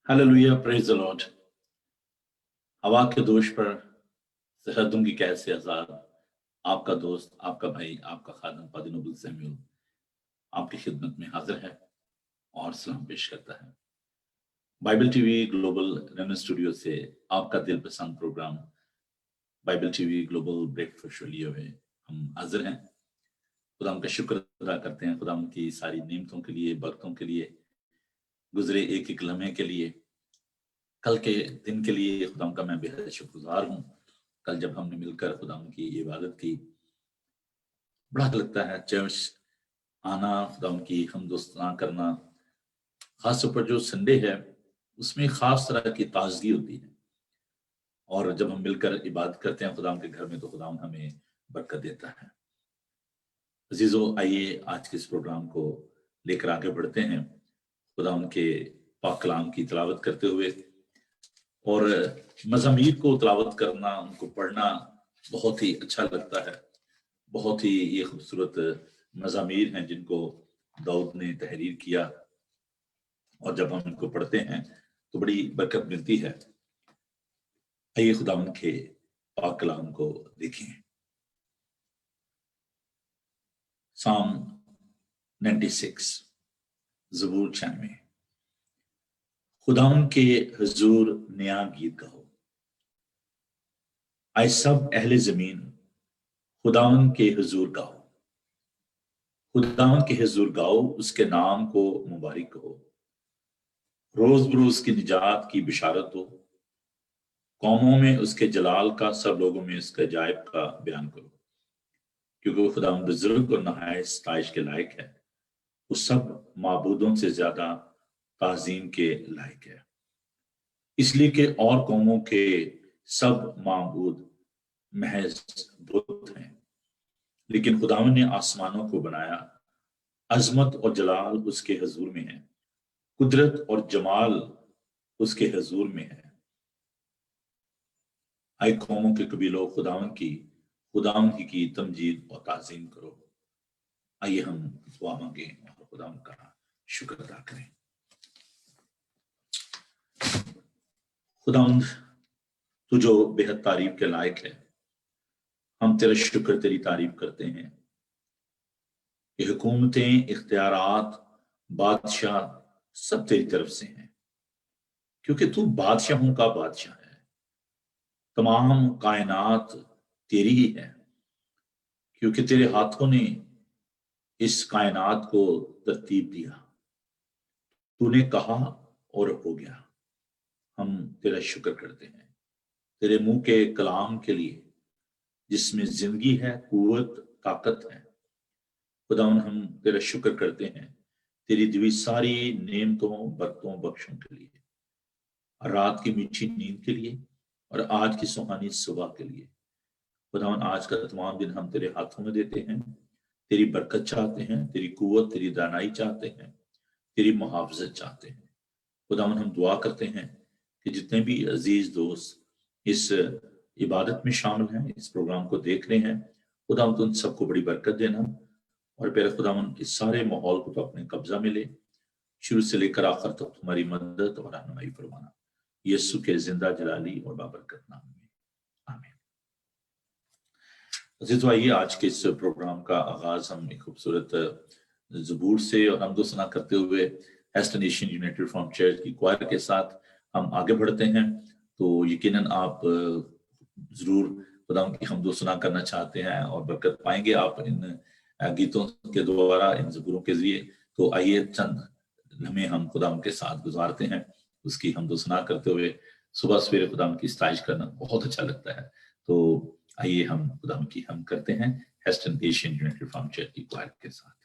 Hallelujah, praise the Lord. हवा के दोष पर सरहदों की कैद से आजाद, आपका दोस्त, आपका भाई, आपका खादम पादी नोबल सैमुअल आपकी खिदमत में हाजिर है और सलाम पेश करता है। बाइबल टीवी ग्लोबल रेमन स्टूडियो से आपका दिल पसंद programme Bible TV global breakfast show लिए हुए हम हाजिर हैं। खुदाम का शुक्र अदा करते हैं, खुदाम की सारी नेमतों के लिए, बरकतों के लिए, गुजरे एक एक लम्हे के लिए, कल के दिन के लिए खुदाम का मैं बेहद शुक्रगुजार हूँ। कल जब हमने मिलकर खुदाम की इबादत की, बड़ा लगता है चर्च आना, खुदाम की हमदोस्ताना करना, खास तौर पर जो संडे है उसमें खास तरह की ताजगी होती है। और जब हम मिलकर इबादत करते हैं खुदाम के घर में तो खुदाम हमें बरकत देता है। अजीजों, आइए आज के इस प्रोग्राम को लेकर आगे बढ़ते हैं, खुदाम के पाक कलाम की तिलावत करते हुए। और मज़ामीर को तिलावत करना, उनको पढ़ना बहुत ही अच्छा लगता है। बहुत ही ये खूबसूरत मज़ामीर हैं जिनको दाऊद ने तहरीर किया, और जब हम इनको पढ़ते हैं तो बड़ी बरकत मिलती है। आइए खुदावंद के पाक कलाम को देखें। साम 96, ज़बूर 96। खुदावंद के हुजूर नया गीत गाओ। आए सब अहले जमीन खुदावंद के हुजूर गाओ। खुदावंद के हुजूर गाओ, उसके नाम को मुबारक हो। रोज बरोज की निजात की बिशारत हो। कौमों में उसके जलाल का, सब लोगों में उसके अजायब का बयान करो। क्योंकि वो खुदावंद बुजुर्ग और नहायत सताइश के लायक है। वो सब माबूदों से ज्यादा ताजीम के लायक है, इसलिए कि और कौमों के सब माबूद महज बुत हैं, लेकिन खुदावंद ने आसमानों को बनाया। अजमत और जलाल उसके हुजूर में है, कुदरत और जमाल उसके हुजूर में है। आए कौमों के कबीलों, खुदावंद की तमजीद और ताज़ीम करो। आइए हम दुआ मांगे और खुदावंद का शुक्र अदा करें। खुदावंद, तू जो बेहद तारीफ के लायक है, हम तेरा शुक्र, तेरी तारीफ करते हैं। ये हुकूमतें, इख्तियारात, बादशाह सब तेरी तरफ से हैं, क्योंकि तू बादशाहों का बादशाह है। तमाम कायनात तेरी ही है, क्योंकि तेरे हाथों ने इस कायनात को तरतीब दिया। तूने कहा और हो गया। हम तेरा शुक्र करते हैं तेरे मुंह के कलाम के लिए, जिसमें जिंदगी है, कुव्वत, ताकत है। खुदावन, हम तेरा शुक्र करते हैं तेरी दी सारी नेमतों, बरकतों, बख्शों के लिए, रात की मीठी नींद के लिए और आज की सुहानी सुबह के लिए। खुदावन, आज का तमाम दिन हम तेरे हाथों में देते हैं। तेरी बरकत चाहते हैं, तेरी कुव्वत, तेरी दानाई चाहते हैं, तेरी मुहाफ़ज़त चाहते हैं। खुदावन, हम दुआ करते हैं कि जितने भी अजीज दोस्त इस इबादत में शामिल हैं, इस प्रोग्राम को देख रहे हैं, खुदावन तुम सबको बड़ी बरकत देना। और प्यारे खुदावन, इस सारे माहौल को तो अपने कब्जा में ले, शुरू से लेकर आखिर तक तुम्हारी मदद और रहनुमाई फरमाना। यीशु के जिंदा जलाली और बाबरकत नाम में, आमीन। अजीज़ों, आइए आज के इस प्रोग्राम का आगाज हम एक खूबसूरत ज़बूर से और हमदोसना करते हुए hasten Asian United reformed church की क्वायर के साथ हम आगे बढ़ते हैं। तो यकीनन आप जरूर खुदावंद की हमदोसना करना चाहते हैं और बरकत पाएंगे आप इन गीतों के द्वारा, इन ज़बूरों के जरिए। तो आइए चंद लम्हे हम खुदावंद के साथ गुजारते हैं, उसकी हमदोसना करते हुए। सुबह सवेरे खुदावंद की इस्ताइश करना बहुत अच्छा लगता है। तो आइए हम खुदावंद की हम करते हैं hasten Asian United reformed church की क्वायर के साथ।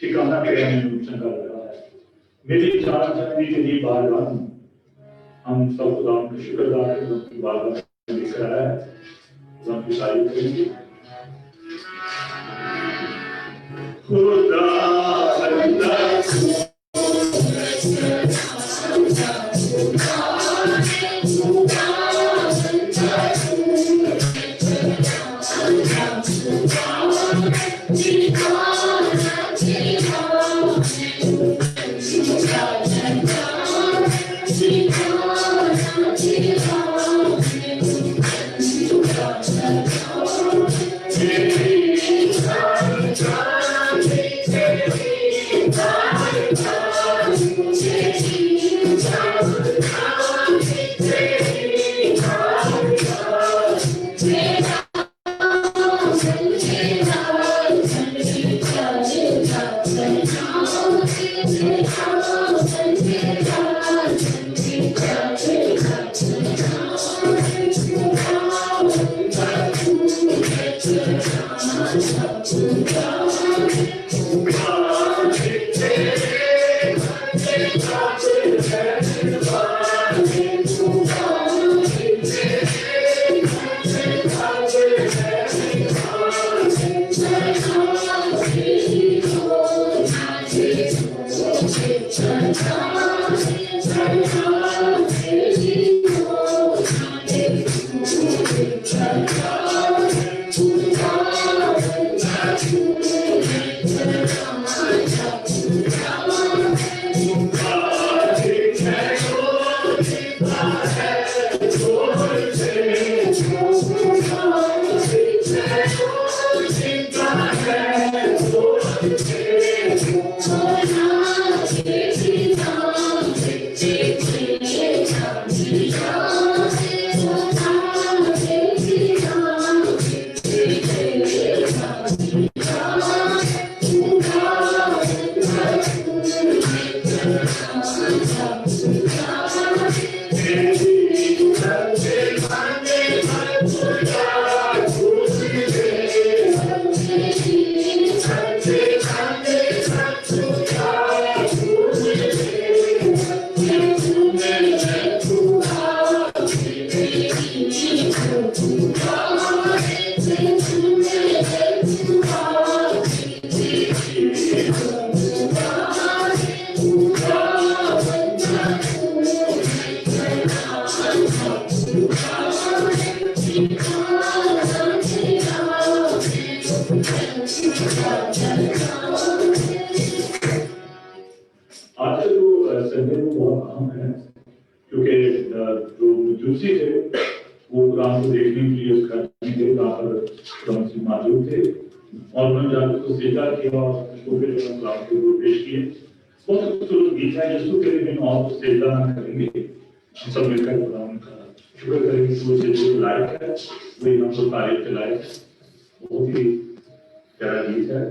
ठिकाना तेरा निरीक्षण कर रहा है। मेरी जान शक्ति के लिए बारगाह हम सब खुदा का शुक्रगुजार हैं जो कि बारगाह में लिख रहा है। हम की तारीफ करेंगे। खुदा है वो बहुत अहम है, क्योंकि जो मजूसी थे वो कुरान को देखने के लिए उस घर में थे जहाँ पर कुरान से मौजूद थे, और उन्होंने जाकर उसको सजदा किया और उसको फिर कुरान के ऊपर पेश किए। बहुत खूबसूरत गीत है जिसको कभी भी और सजदा ना करेंगे, हम सब मिलकर कुरान का शुक्र करेंगे कि वो सजदे के लायक है, वही हम सब तारीफ के लायक है। बहुत ही प्यारा गीत है।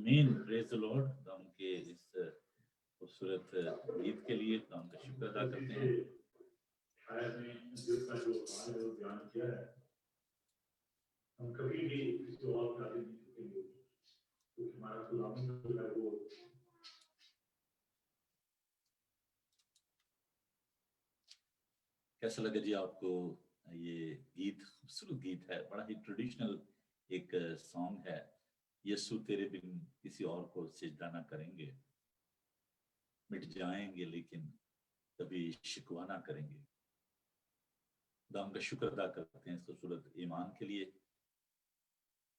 आमीन, प्रेज द लॉर्ड। खुदा उनके इस खूबसूरत गीत के लिए खुदा उनका शुक्र अदा करते हैं। शायद में जिसका जो हाल है वो बयान किया है, हम कभी भी किसी और का नहीं सीखेंगे, क्योंकि हमारा खुदावंद जो है वो कैसा लगा जी आपको ये गीत? खूबसूरत गीत है, बड़ा ही ट्रेडिशनल एक सॉन्ग है। यीशु तेरे बिन किसी और को सिजदा ना करेंगे, मिट जाएंगे लेकिन कभी शिकवा ना करेंगे। खुदा का शुक्र अदा करते हैं इस खूबसूरत ईमान के लिए।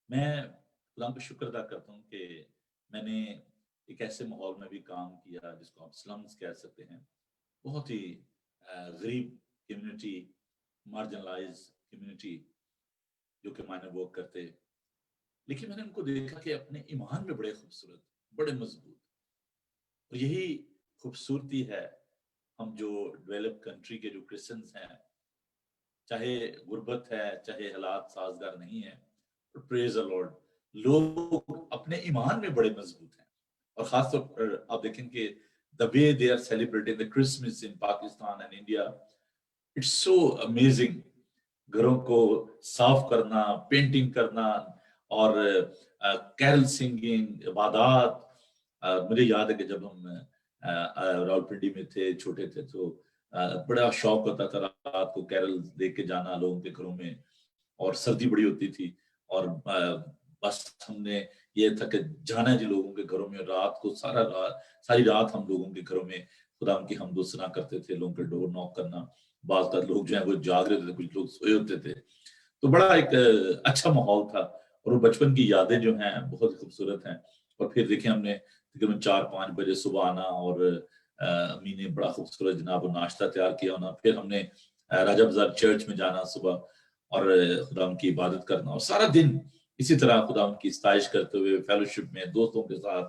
मैं खुदा का शुक्र अदा करता हूँ कि मैंने एक ऐसे माहौल में भी काम किया जिसको आप स्लम्स कह सकते हैं। बहुत ही गरीब कम्युनिटी, मार्जिनलाइज कम्युनिटी जो कि मायने वर्क करते, लेकिन मैंने उनको देखा कि अपने ईमान में बड़े खूबसूरत, बड़े मजबूत। और यही खूबसूरती है हम जो डेवलप कंट्री के जो क्रिश्चियंस हैं, चाहे गुर्बत है, चाहे हालात साजगार नहीं है, प्रेज द लॉर्ड, लोग अपने ईमान में बड़े मजबूत हैं। और खासतौर पर आप देखें कि the way they are celebrating the Christmas in Pakistan and India, it's so amazing. घरों को साफ करना, पेंटिंग करना और कैरल सिंगिंग, इबादत। मुझे याद है कि जब हम रावलपिंडी में थे, छोटे थे, तो बड़ा शौक होता था रात को कैरल देख के जाना लोगों के घरों में। और सर्दी बड़ी होती थी और बस हमने ये था कि जाना है जी लोगों के घरों में, रात को सारी रात हम लोगों के घरों में खुदा की हमदो सना करते थे, लोगों के डोर नॉक करना। बाज़ का लोग जो है वो जाग रहे थे, कुछ लोग सोए होते थे, तो बड़ा एक अच्छा माहौल था। और वो बचपन की यादें जो हैं बहुत खूबसूरत हैं। और फिर देखिए हमने तकरीबन 4-5 बजे सुबह आना और अम्मी ने बड़ा खूबसूरत जनाब नाश्ता तैयार किया होना। फिर हमने राजा बाजार चर्च में जाना सुबह और खुदा की इबादत करना, और सारा दिन इसी तरह खुदा की सताइश करते हुए फेलोशिप में दोस्तों के साथ,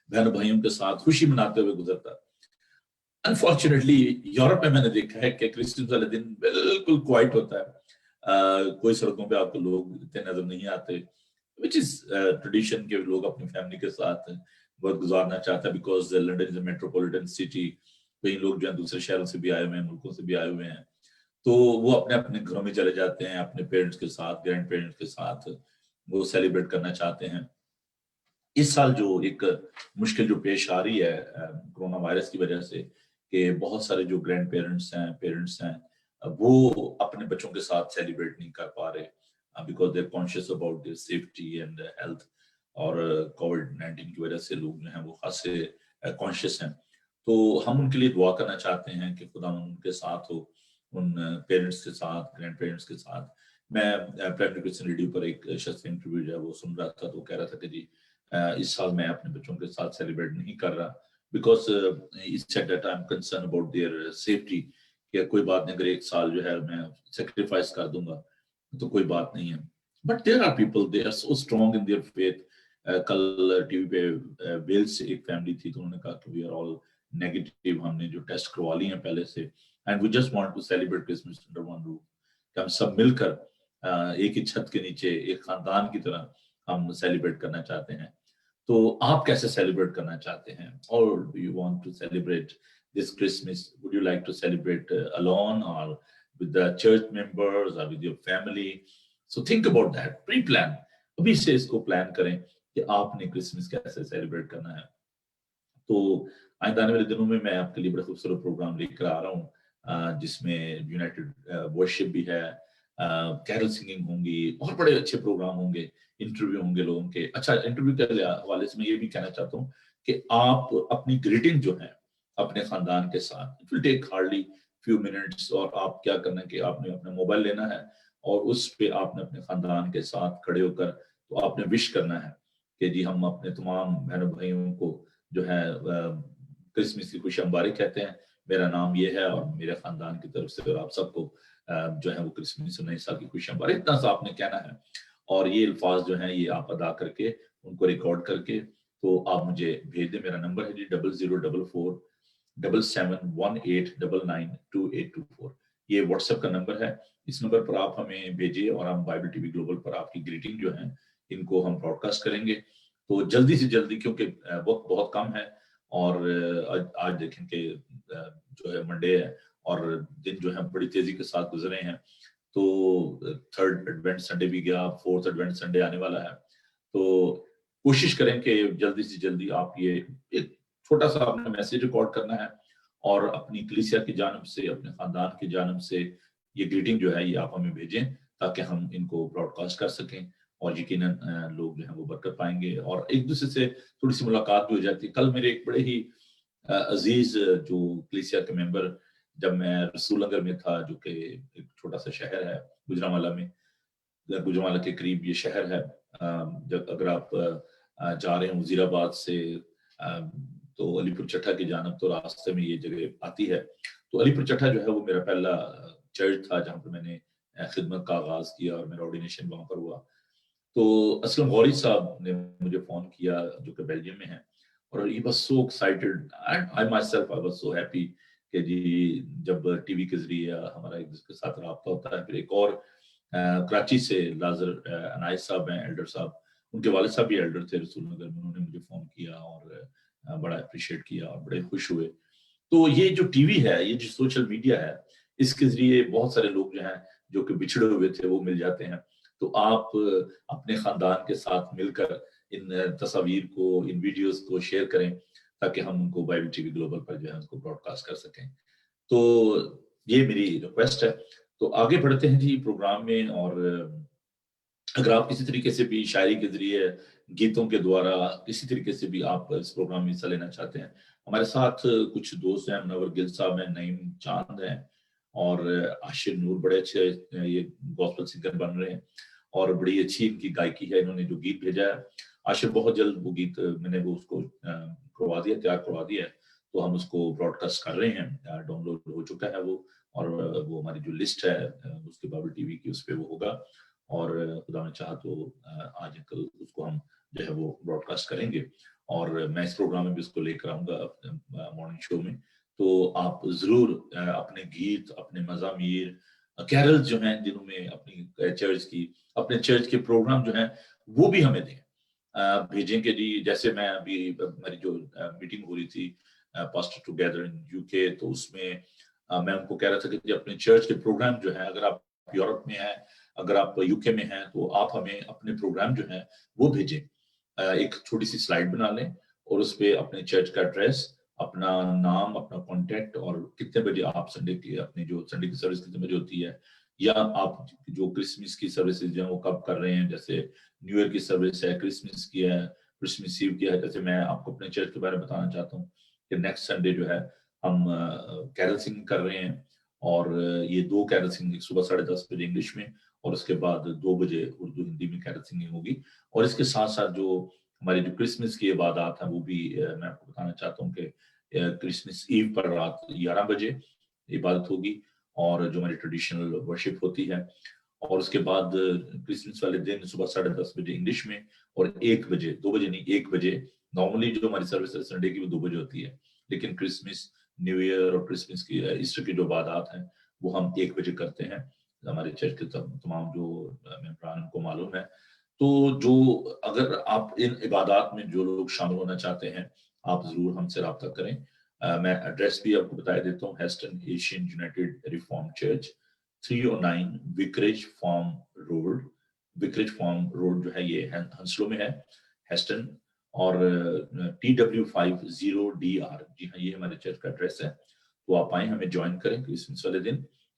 बहन भाइयों के साथ खुशी मनाते हुए गुजरता। अनफॉर्चुनेटली यूरोप में मैंने देखा है कि क्रिसमस वाले दिन बिल्कुल क्वाइट होता है। कोई सड़कों पे आपको लोग इतने नजर नहीं आते, विच इज ट्रेडिशन के लोग अपनी फैमिली के साथ वक्त गुजारना चाहता है, because London is a metropolitan city. कई लोग जो है दूसरे शहरों से भी आए हुए हैं, मुल्कों से भी आए हुए हैं, तो वो अपने अपने घरों में चले जाते हैं, अपने पेरेंट्स के साथ, ग्रैंड पेरेंट्स के साथ वो सेलिब्रेट करना चाहते हैं। इस साल जो एक मुश्किल जो पेश आ रही है कोरोना वायरस की वजह से, कि बहुत सारे जो ग्रैंड पेरेंट्स हैं, वो अपने बच्चों के साथ सेलिब्रेट नहीं कर पा रहे, because they are conscious about their safety and health. और कोविड-19 की वजह से लोग जो हैं वो खासे कॉन्शियस हैं। तो हम उनके लिए दुआ करना चाहते हैं कि खुदा उनके साथ हो, उन पेरेंट्स के साथ, ग्रैंड पेरेंट्स के साथ। मैं प्राइम क्रिश्चियन रेडियो पर एक शख्स इंटरव्यू जो है वो सुन रहा था, तो कह रहा था कि जी इस साल मैं अपने बच्चों के साथ सेलिब्रेट नहीं कर रहा, बिकॉज इस said that I am concern about their safety, कि कोई बात नहीं, अगर एक साल जो है मैं सेक्रीफाइस कर दूंगा तो कोई बात नहीं है। But there are people, they are so strong in their faith. कल टीवी पे वेल्स से एक फैमिली थी, तो उन्होंने कहा कि वी आर ऑल नेगेटिव, हमने जो टेस्ट करवा लिए हैं पहले से, and we just want to celebrate Christmas under one roof, कि हम सब मिलकर एक ही छत के नीचे एक खानदान की तरह हम सेलिब्रेट करना चाहते हैं। तो आप कैसे सेलिब्रेट करना चाहते हैं? और do you want to celebrate this Christmas? Would you like to celebrate alone or with the church members or with your family? So think about that, pre-plan. अभी से इसको प्लान करें कि आपने क्रिसमस कैसे सेलिब्रेट करना है। तो आइंदा आने वाले दिनों में मैं आपके लिए बड़ा खूबसूरत प्रोग्राम लेकर आ रहा हूँ, जिसमें यूनाइटेड वर्शिप भी है, कैरल सिंगिंग होंगी और बड़े अच्छे प्रोग्राम होंगे, इंटरव्यू होंगे लोगों के। अच्छा, इंटरव्यू के हवाले से मैं ये भी कहना चाहता हूँ कि आप अपनी ग्रीटिंग जो है अपने खानदान के साथ, it will take hardly few minutes, और आप क्या करना है कि आपने अपना मोबाइल लेना है और उस पे आपने अपने खानदान के साथ खड़े होकर तो आपने विश करना है कि जी हम अपने तमाम बहनों भाइयों को जो है क्रिसमस की खुशियां मुबारक कहते हैं, मेरा नाम ये है और मेरे खानदान की तरफ से, और आप सबको जो है वो क्रिसमस नए साल की खुशियां मुबारक, इतना सा आपने कहना है। और ये अल्फाज जो हैं ये आप अदा करके उनको रिकॉर्ड करके तो आप मुझे भेज दें। मेरा नंबर है जी 00447718992824। ये व्हाट्सएप का नंबर है, इस नंबर पर आप हमें भेजिए और हम बाइबल टीवी ग्लोबल पर आपकी ग्रीटिंग जो है इनको हम ब्रॉडकास्ट करेंगे। तो जल्दी से जल्दी, क्योंकि वक्त बहुत कम है और आज देखें कि जो है मंडे है और दिन जो है बड़ी तेजी के साथ गुजरे हैं, तो थर्ड एडवेंट संडे भी गया, फोर्थ एडवेंट संडे आने वाला है। तो कोशिश करें कि जल्दी से जल्दी आप ये एक छोटा सा अपना मैसेज रिकॉर्ड करना है اور اپنی کلیسیا کی جانب سے اپنے خاندان کی جانب سے یہ گریٹنگ جو ہے یہ آپ ہمیں بھیجیں تاکہ ہم ان کو براڈ کاسٹ کر سکیں اور یقیناً لوگ جو ہیں وہ برکت پائیں گے اور ایک دوسرے سے تھوڑی سی ملاقات بھی ہو جاتی ہے. کل میرے ایک بڑے ہی عزیز جو کلیسیا کے ممبر، جب میں رسول نگر میں تھا جو کہ ایک چھوٹا سا شہر ہے گجرانوالہ میں، گجرانوالہ کے قریب یہ شہر ہے، جب اگر آپ جا رہے ہیں وزیر آباد سے تو علی پور چٹھا کی جانب تو راستے میں یہ جگہ آتی ہے. تو علی پور چٹھا جو ہے وہ میرا پہلا چرچ تھا جہاں پر میں نے خدمت کا آغاز کیا اور میرا آرڈینیشن وہاں پر ہوا. تو اسلم غوری صاحب نے مجھے فون کیا جو کہ بیلجیم میں ہیں، اور he was so excited and I myself I was so happy کہ جی جب ٹی وی کے ذریعے ہمارا ایک دوسرے کے ساتھ رابطہ ہوتا ہے. پھر ایک اور کراچی سے لازر عنایت صاحب ہیں، ایلڈر صاحب، ان کے والد صاحب بھی ایلڈر تھے رسول نگر میں، انہوں نے مجھے فون کیا اور بڑا اپریشیٹ کیا اور بڑے خوش ہوئے. تو یہ جو ٹی وی ہے، یہ جو سوشل میڈیا ہے، اس کے ذریعے بہت سارے لوگ جو ہیں جو کہ بچھڑے ہوئے تھے وہ مل جاتے ہیں. تو آپ اپنے خاندان کے ساتھ مل کر ان تصاویر کو، ان ویڈیوز کو شیئر کریں تاکہ ہم ان کو بائبل ٹی وی گلوبل پر جو ہے ان کو براڈ کاسٹ کر سکیں. تو یہ میری ریکویسٹ ہے. تو آگے بڑھتے ہیں جی پروگرام میں، اور اگر آپ کسی طریقے سے بھی شاعری کے ذریعے، گیتوں کے دوارا کسی طریقے سے بھی آپ اس پروگرام میں حصہ لینا چاہتے ہیں، ہمارے ساتھ کچھ دوست ہیں، منور گل صاحب ہیں، نعیم چاند ہیں اور عاشر نور، بڑے اچھے یہ گوسپل سنگر بن رہے ہیں اور بڑی اچھی ان کی گائکی ہے. انہوں نے جو گیت بھیجا ہے عاشر، بہت جلد وہ گیت میں نے وہ اس کو کروا دیا، تیار کروا دیا ہے. تو ہم اس کو براڈ کاسٹ کر رہے ہیں، ڈاؤن لوڈ ہو چکا ہے وہ، اور وہ ہماری جو لسٹ ہے اس کے بائبل ٹی وی کی اس پہ وہ ہوگا، اور خدا نے چاہا تو آج کل اس کو ہم جو ہے وہ براڈ کاسٹ کریں گے. اور میں اس پروگرام میں بھی اس کو لے کر آؤں گا مارننگ شو میں. تو آپ ضرور اپنے گیت، اپنے مزامیر، کیرل جو ہیں جنہوں میں اپنی چرچ کی، اپنے چرچ کے پروگرام جو ہیں وہ بھی ہمیں دیں، بھیجیں کہ جی. جیسے میں ابھی میری جو میٹنگ ہو رہی تھی پاسٹر ٹوگیدر ان یو کے، تو اس میں میں ان کو کہہ رہا تھا کہ جی اپنے چرچ کے پروگرام جو ہیں، اگر آپ یورپ میں ہیں، اگر آپ یو کے میں ہیں، تو آپ ہمیں اپنے پروگرام جو ہیں وہ بھیجیں. ایک چھوٹی سی سلائیڈ بنا لیں اور اس پہ اپنے چرچ کا ایڈریس، اپنا نام، اپنا کانٹیکٹ، اور کتنے بجے آپ سنڈے کی اپنی جو سنڈے کی سروس کتنے بجے ہوتی ہے، یا آپ جو کرسمس کی سروسز جو ہیں وہ کب کر رہے ہیں. جیسے نیو ایئر کی سروس ہے، کرسمس کی ہے، کرسمس ایو کی ہے. جیسے میں آپ کو اپنے چرچ کے بارے میں بتانا چاہتا ہوں کہ نیکسٹ سنڈے جو ہے ہم کیرل سنگ کر رہے ہیں، اور یہ 2 کیرل سنگ، صبح 10:30 بجے انگلش میں اور اس کے بعد 2 بجے اردو ہندی میں کیرل سنگنگ ہوگی. اور اس کے ساتھ ساتھ جو ہماری جو کرسمس کی عبادات ہیں وہ بھی میں آپ کو بتانا چاہتا ہوں کہ کرسمس ایو پر رات 11 بجے عبادت ہوگی، اور جو ہماری ٹریڈیشنل ورشپ ہوتی ہے. اور اس کے بعد کرسمس والے دن صبح 10:30 بجے انگلش میں اور 1 بجے، 2 بجے نہیں 1 بجے، نارملی جو ہماری سروس ہے سنڈے کی وہ 2 بجے ہوتی ہے، لیکن کرسمس، نیو ایئر اور کرسمس کی ایسٹر کی جو عبادات ہیں وہ ہم 1 بجے کرتے ہیں. ہمارے چرچ کے تمام جو ممبران ان کو معلوم ہے. تو جو اگر آپ ان عبادات میں جو لوگ شامل ہونا چاہتے ہیں، آپ ضرور ہم سے رابطہ کریں. میں ایڈریس بھی آپ کو بتا دیتا ہوں، Heston Asian United Reform church, 309 Vicarage farm road. Vicarage farm road جو ہے یہ ہنسلو میں ہے، ہیسٹن، اور TW50DR. جی ہاں، یہ ہمارے چرچ کا ایڈریس ہے. تو آپ آئیں، ہمیں جوائن کریں کرسمس والے دن.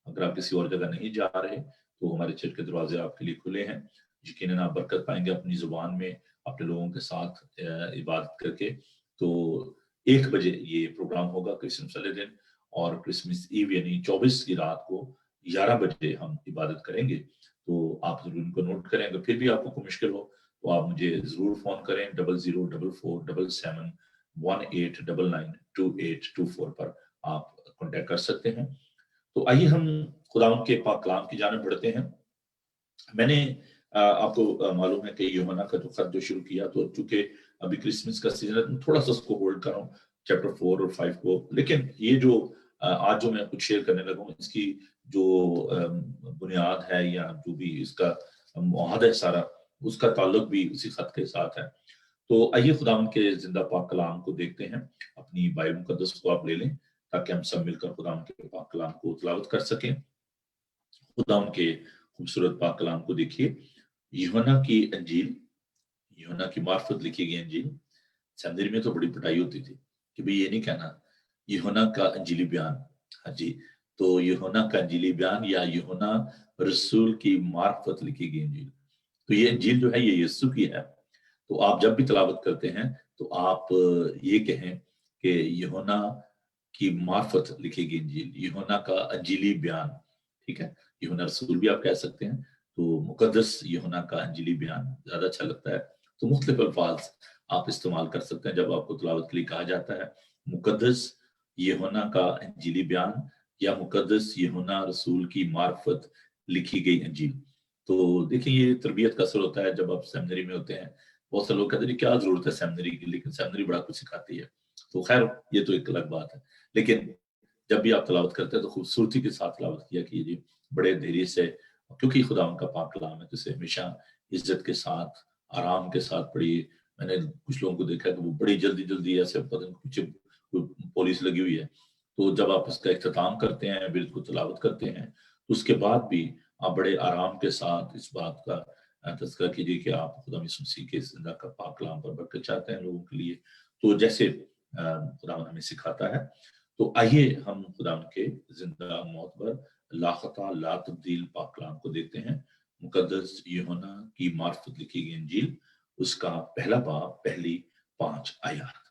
اگر آپ کسی اور جگہ نہیں جا رہے تو ہمارے چرچ کے دروازے آپ کے لیے کھلے ہیں. یقیناً آپ برکت پائیں گے اپنی زبان میں اپنے لوگوں کے ساتھ عبادت کر کے. تو 1 بجے یہ پروگرام ہوگا کرسمس والے دن، اور کرسمس ایو یعنی 24 کی رات کو 11 بجے ہم عبادت کریں گے. تو آپ ضرور ان کو نوٹ کریں. اگر پھر بھی آپ کو کوئی مشکل ہو تو آپ مجھے ضرور فون کریں 00447718992824 پر آپ کانٹیکٹ کر سکتے ہیں. تو آئیے ہم خداوند کے پاک کلام کی جانب بڑھتے ہیں. میں نے آپ کو معلوم ہے کہ یوحنا کا جو خط جو شروع کیا، تو چونکہ ابھی کرسمس کا سیزن ہے تھوڑا سا اس کو ہولڈ کر رہا ہوں چیپٹر 4 اور 5 کو. لیکن یہ جو آج جو میں کچھ شیئر کرنے لگا ہوں، اس کی جو بنیاد ہے یا جو بھی اس کا معاہدہ ہے سارا، اس کا تعلق بھی اسی خط کے ساتھ ہے. تو آئیے خداوند کے زندہ پاک کلام کو دیکھتے ہیں. اپنی بائبل مقدس کو آپ لے لیں تاکہ ہم سب مل کر خداوند کے پاک کلام کو تلاوت کر سکیں. خداوند کے خوبصورت پاک کلام کو دیکھیے. یوحنا کی انجیل، یوحنا کی معرفت لکھی گئی انجیل. سندری میں تو بڑی پٹائی ہوتی تھی کہ بھئی یہ نہیں کہنا यूहन्ना का अंजीली बयान, हाँ जी, तो यूहन्ना का अंजीली बयान या यूहन्ना रसूल की मार्फत लिखी गई इंजील। तो ये इंजील जो है ये यीशु की है। तो आप जब भी तिलावत करते हैं तो आप ये कहें कि यूहन्ना की मार्फत लिखी गई इंजील, यूहन्ना का अंजीली बयान, ठीक है। यूहन्ना रसूल भी आप कह सकते हैं, तो मुकद्दस यूहन्ना का अंजीली बयान ज्यादा अच्छा लगता है। तो मुख्तलिफ अल्फाज आप इस्तेमाल कर सकते हैं जब आपको तिलावत के लिए कहा जाता है मुकद्दस यूहन्ना का अंजीली बयान या मुकद्दस यूहन्ना रसूल की मार्फत लिखी गई अंजील। तो देखिए ये तरबियत का असर होता है जब आप सेमिनरी में होते हैं। बहुत से लोग कहते हैं क्या जरूरत है सेमिनरी की, लेकिन सेमिनरी बड़ा कुछ सिखाती है। तो खैर ये तो एक अलग बात है, लेकिन जब भी आप तिलावत करते हैं तो खूबसूरती के साथ तिलावत किया कीजिए, बड़े धैर्य से, क्योंकि खुदा उनका पाक कलाम है, तो इसे हमेशा इज्जत के साथ, आराम के साथ पढ़िए। मैंने कुछ लोगों को देखा है कि वो बड़ी जल्दी जल्दी ऐसे पता नहीं कुछ पुलिस लगी हुई है, तो जब आप इसका इख्तिताम करते हैं, बिल को तिलावत करते हैं, तो उसके बाद भी आप बड़े आराम के साथ इस बात का तज़किरा कीजिए कि आप खुदा यीशु मसीह के जिंदा का पाक कलाम पर बरकत चाहते हैं लोगों के लिए, तो जैसे खुदा हमें सिखाता है। तो आइए हम खुदा के जिंदा मोतबर लाखता ला तब्दील पाक कलाम को देखते हैं। मुकद्दस यूहन्ना की मार्फत लिखी गई इंजील, उसका पहला बाब, पहली 5 आयत।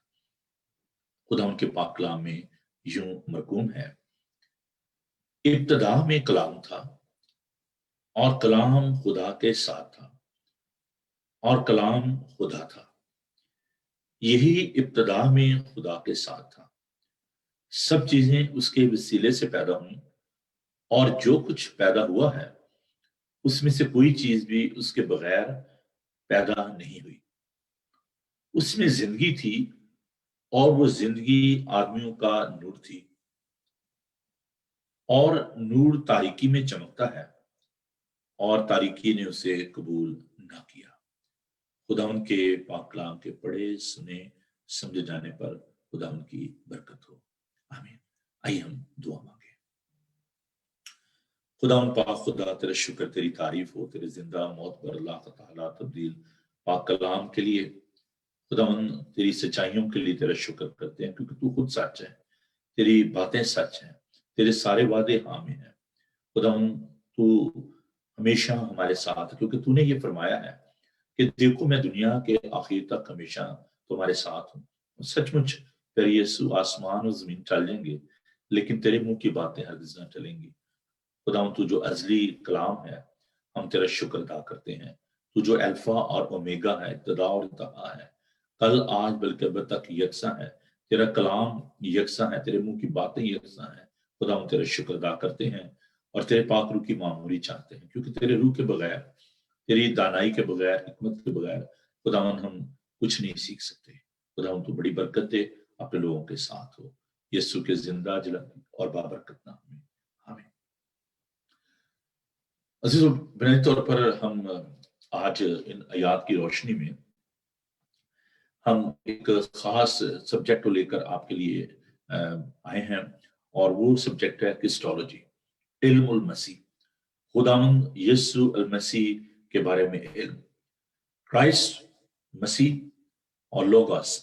खुदा उनके पाक कलाम में यूं मरकूम है, इब्तदा में कलाम था और कलाम खुदा के साथ था और कलाम खुदा था। यही इब्तदा में खुदा के साथ था। सब चीजें उसके वसीले से पैदा हुई और जो कुछ पैदा हुआ है उसमें से कोई चीज भी उसके बगैर पैदा नहीं हुई। उसमें जिंदगी थी और वो जिंदगी आदमियों का नूर थी, और नूर तारीकी में चमकता है और तारीकी ने उसे कबूल ना किया। खुदा उनके पाक कलाम के पढ़े सुने समझे जाने पर खुदा उनकी बरकत हो, आमीन। आइए हम दुआ मांगे। खुदा उन पाक खुदा, तेरा शुक्र, तेरी तारीफ हो तेरे जिंदा मौत पर अल्लाह ताला तब्दील पाक कलाम के लिए। खुदा तेरी सच्चाइयों के लिए तेरा शुक्र करते हैं, क्योंकि तू खुद सच है, तेरी बातें सच हैं, तेरे सारे वादे हाँ में हैं। खुदा तू हमेशा हमारे साथ, क्योंकि तूने ये फरमाया है कि देखो मैं दुनिया के आखिर तक हमेशा तुम्हारे साथ हूँ। सचमुच तेरे यीशु आसमान और जमीन टल जाएंगे, लेकिन तेरे मुंह की बातें हरगिज़ ना टलेंगी। खुदा तू जो अजली कलाम है, हम तेरा शुक्र अदा करते हैं। तू जो अल्फा और ओमेगा है, इब्तिदा और इंतहा है, कल आज बल्कि अब तक यकसा है। तेरा कलाम यकसा है, तेरे मुंह की बातें यकसा है। खुदा हम तेरा शुक्र अदा करते हैं और तेरे पाक रूह की मामूरी चाहते हैं, क्योंकि तेरे रूह के बगैर, तेरी दानाई के बगैर, हिकमत के बगैर खुदावन हम कुछ नहीं सीख सकते। खुदावन तू बड़ी बरकत दे, अपने लोगों के साथ हो, यीशु के जिंदा जलाली और बाबरकत नाम में, आमीन। अजीजों, बुनियादी तौर पर हम आज इन आयात की रोशनी में हम एक खास सब्जेक्ट को लेकर आपके लिए आए हैं, और वो सब्जेक्ट है क्रिस्टोलॉजी, इल्मुल मसीह, खुदावंद यीशु अल मसीह के बारे में इल्म। क्राइस्ट, मसीह और लोगोस,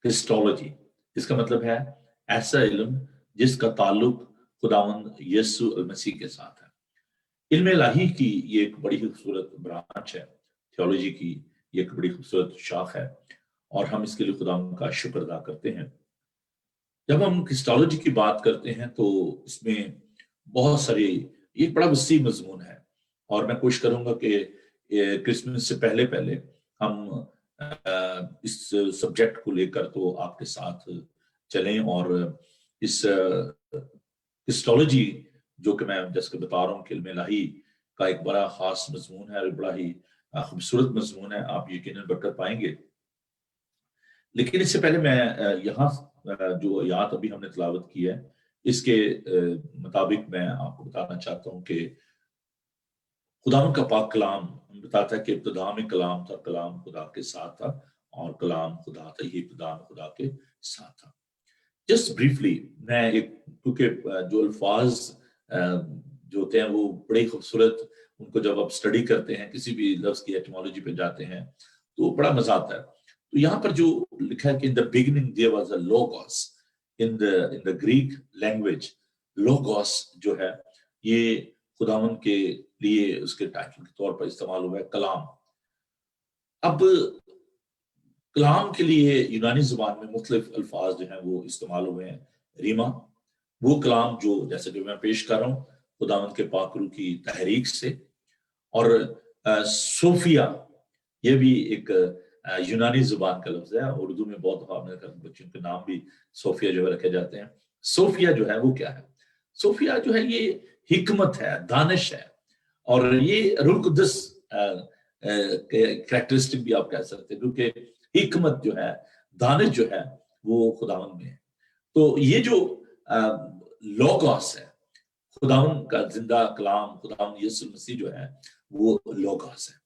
क्रिस्टोलॉजी, इसका मतलब है ऐसा इल्म जिसका ताल्लुक खुदावंद यीशु अल मसीह के साथ है। इल्म इलाही की ये एक बड़ी खूबसूरत ब्रांच है, थियोलॉजी की ये एक बड़ी खूबसूरत शाख है, और हम इसके लिए खुदा का शुक्र अदा करते हैं। जब हम क्रिस्टोलॉजी की बात करते हैं तो इसमें बहुत सारी, ये बड़ा वसी मजमून है, और मैं कोशिश करूंगा कि क्रिसमस से पहले पहले हम इस सब्जेक्ट को लेकर तो आपके साथ चलें, और इस क्रिस्टोलॉजी जो कि मैं जैसे बता रहा हूँ कि इल्म इलाही का एक बड़ा खास मजमून है और बड़ा ही खूबसूरत मजमून है, आप यकीनन बरकत पाएंगे। लेकिन इससे पहले मैं यहाँ जो आयत अभी हमने तिलावत की है इसके मुताबिक मैं आपको बताना चाहता हूँ कि खुदा का पाक कलाम बताता है कि इब्तिदा में कलाम था, कलाम खुदा के साथ था और कलाम खुदा था, ये इब्तिदा में खुदा के साथ था। जस्ट ब्रीफली मैं एक, क्योंकि जो अल्फाज जो होते हैं वो बड़े खूबसूरत, उनको जब आप स्टडी करते हैं, किसी भी लफ्ज की एटिमोलॉजी पे जाते हैं तो बड़ा मजा आता है। तो यहाँ पर जो लिखा है कि in the beginning there was a logos, in the Greek language logos जो है ये खुदावन के लिए उसके टाइटल के तौर पर इस्तेमाल हुआ है कलाम। अब कलाम के लिए यूनानी जुबान में मुख्तलिफ अल्फाज जो हैं वो इस्तेमाल हुए हैं। रीमा वो कलाम जो जैसे कि मैं पेश कर रहा हूँ खुदावंद के पाक रूह की तहरीक से, और सोफिया ये भी एक यूनानी जुबान का लफ्ज है। उर्दू में बहुत दफा हमने कहा बच्चों के नाम भी सोफिया जो है रखे जाते हैं। सोफिया जो है वो क्या है? सोफिया जो है ये हिकमत है, दानिश है, और ये रूह कुद्दस कैरेक्टरिस्टिक भी आप कह सकते हैं, क्योंकि हिकमत जो है, दानिश जो है वो खुदावंद में है। तो ये जो लोगोस है, खुदावंद का जिंदा कलाम, खुदावंद यीशु मसीह जो है वो लोगोस है।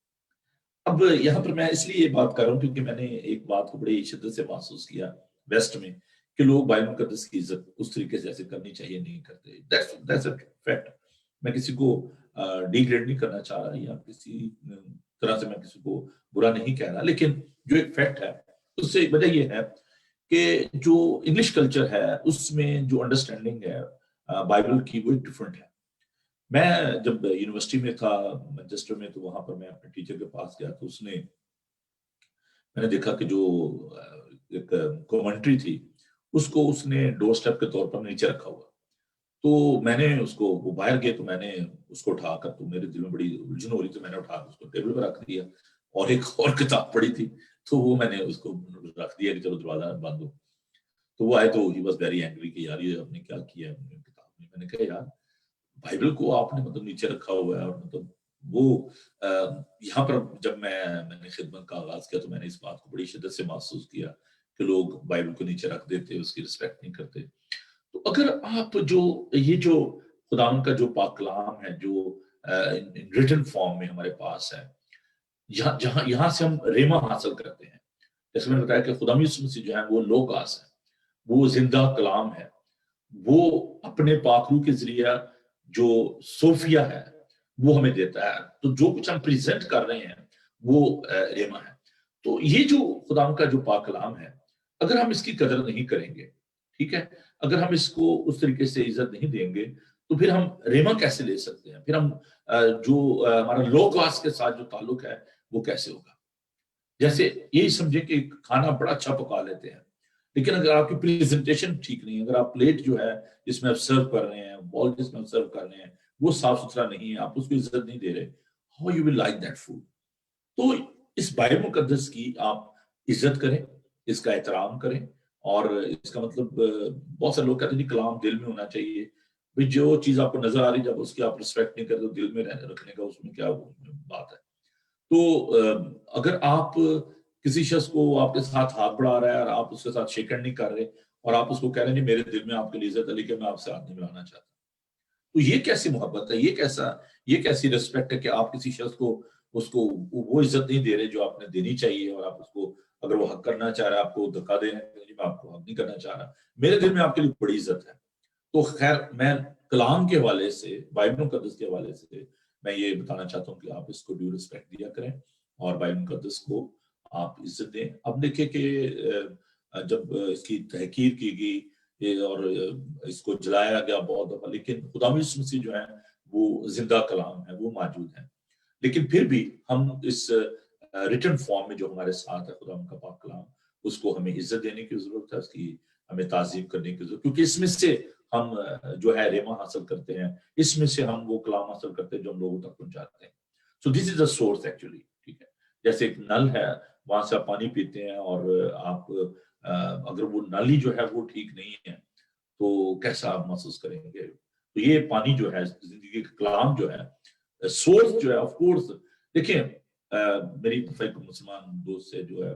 अब यहाँ पर मैं इसलिए ये बात कर रहा हूँ क्योंकि मैंने एक बात को बड़ी शिद्दत से महसूस किया वेस्ट में कि लोग बाइबल मुकद्दस की इज्जत उस तरीके से जैसे करनी चाहिए नहीं करते। That's a fact. मैं किसी को डिग्रेड नहीं करना चाह रहा या किसी तरह से मैं किसी को बुरा नहीं कह रहा, लेकिन जो एक फैक्ट है उससे वजह ये है कि जो इंग्लिश कल्चर है उसमें जो अंडरस्टैंडिंग है बाइबल की वो डिफरेंट है। मैं जब यूनिवर्सिटी में था मैनचेस्टर में, तो वहां पर मैं अपने टीचर के पास गया तो मैंने देखा कि जो एक कमेंट्री थी उसको उसने डोर स्टेप के तौर पर नीचे रखा हुआ। तो मैंने उसको, वो बाहर गए तो मैंने उसको उठाकर, तो मेरे दिल में बड़ी उलझन हो रही थी, मैंने उठाकर उसको टेबल पर रख दिया और एक और किताब पड़ी थी तो वो मैंने उसको रख दिया कि चलो दरवाजा बंद हो। तो वो आए तो ही वाज वेरी एंग्री कि यार ये आपने क्या किया है किताब में। मैंने कहा यार बाइबल को आपने मतलब नीचे रखा हुआ है, और मतलब वो यहाँ पर जब मैंने खिदमत का आगाज किया तो मैंने इस बात को बड़ी शिद्दत से महसूस किया कि लोग बाइबल को नीचे रख देते, उसकी रिस्पेक्ट नहीं करते। तो अगर आप जो खुदावन का जो पाक कलाम है जो रिटन फॉर्म में हमारे पास है, यहाँ से हम रेमा हासिल करते हैं। जैसे मैंने बताया कि खुदा यीशु मसीह जो है वो लोगास है, वो जिंदा कलाम है, वो अपने पाक रूह के जरिए जो सोफिया है वो हमें देता है। तो जो कुछ हम प्रेजेंट कर रहे हैं वो रेमा है। तो ये जो खुदावन का जो पाक कलाम है, अगर हम इसकी कदर नहीं करेंगे, ठीक है, अगर हम इसको उस तरीके से इज्जत नहीं देंगे तो फिर हम रेमा कैसे ले सकते हैं? फिर हम जो हमारा लोगवास के साथ जो ताल्लुक है वो कैसे होगा? जैसे यही समझे कि खाना बड़ा अच्छा पका लेते हैं, लेकिन अगर आपकी प्रेजेंटेशन ठीक नहीं है, अगर आप प्लेट जो है जिसमें आप सर्व कर रहे हैं, बॉल जिसमें आप सर्व कर रहे हैं वो साफ सुथरा नहीं है, आप उसको इज्जत नहीं दे रहे, how you will like that food? तो इस बाइबल मुकद्दस की आप इज्जत करें, इसका एहतराम करें। और इसका मतलब बहुत सारे लोग कहते हैं कलाम दिल में होना चाहिए। भाई जो चीज आपको नजर आ रही जब उसकी आप रिस्पेक्ट नहीं करते तो दिल में रखने का उसमें क्या बात है? तो अगर आप किसी शख्स को आपके साथ हाथ बढ़ा रहा है और आप उसके साथ शेक हैंड नहीं कर रहे और आप उसको कह रहे हैं मेरे दिल में आपके लिए इज्जत है लेकिन मैं आपसे हाथ नहीं मिलाना चाहता, तो ये कैसी मोहब्बत है? ये कैसी रिस्पेक्ट है कि आप किसी शख्स को उसको वो इज्जत नहीं दे रहे जो आपने देनी चाहिए, और आप उसको अगर वो हक करना चाह रहा है आपको धक्का दे रहे हैं, मैं आपको हक नहीं करना चाह रहा, मेरे दिल में आपके लिए बड़ी इज्जत है। तो खैर मैं कलाम के हवाले से, बाइबल मुकद्दस के हवाले से मैं ये बताना चाहता हूँ कि आप इसको ड्यू रिस्पेक्ट दिया करें और बाइबल मुकद्दस को आप इज्जत दें। अब देखिए कि जब इसकी तहकीर की गई और इसको जलाया गया बहुत दफा, लेकिन खुदा यीशु मसीह जो है वो जिंदा कलाम है, वो मौजूद है। लेकिन फिर भी हम इस रिटन फॉर्म में जो हमारे साथ है खुदा का पाक कलाम, उसको हमें इज्जत देने की जरूरत है, उसकी हमें ताजीम करने की जरूरत, क्योंकि इसमें से हम जो है रेमा हासिल करते हैं, इसमें से हम वो कलाम हासिल करते हैं जो हम लोगों तक पहुंचाते हैं। So this is the source actually, ठीक है। जैसे एक नल है, वहां से आप पानी पीते हैं और आप अगर वो नाली जो है वो ठीक नहीं है तो कैसा आप महसूस करेंगे? तो ये पानी जो है जिंदगी का कलाम जो है सोर्स जो है, ऑफ कोर्स देखिए मेरी एक मुसलमान दोस्त से जो है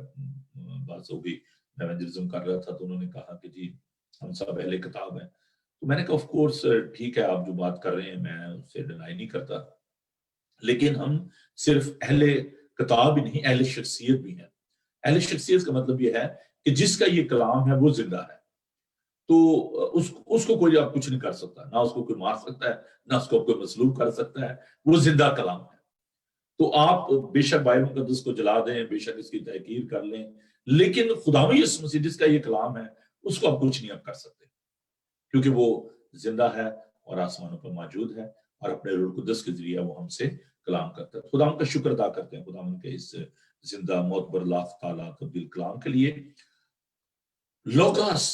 बात हो गई, मैं इवेंजलिज्म कर रहा था तो उन्होंने कहा कि जी हम सब अहले किताब हैं। तो मैंने कहा ऑफ कोर्स ठीक है आप जो बात कर रहे हैं मैं उससे डिनाई नहीं करता, लेकिन हम सिर्फ अहले किताब ही नहीं, अहले शख्सियत भी हैं। अहले शख्सियत का मतलब ये है कि जिसका ये कलाम है वो जिंदा है, तो उसको कोई आप कुछ नहीं कर सकता, ना उसको कोई मार सकता है, ना उसको कोई मसलूब कर सकता है, वो जिंदा कलाम है। तो आप बेशक बाइबल मुकद्दस को जला दें, बेशक इसकी तहकीर कर लें, लेकिन खुदा यीशु मसीह जिसका ये कलाम है उसको आप कुछ नहीं आप कर सकते। क्योंकि वो जिंदा है और आसमानों पर मौजूद है और अपने रूह कुदस के जरिए वो हमसे कलाम करता है। खुदा का शुक्र अदा करते हैं खुदा के इस जिंदा मोतबर लाख ताला तब्दील कलाम के लिए। लोगोस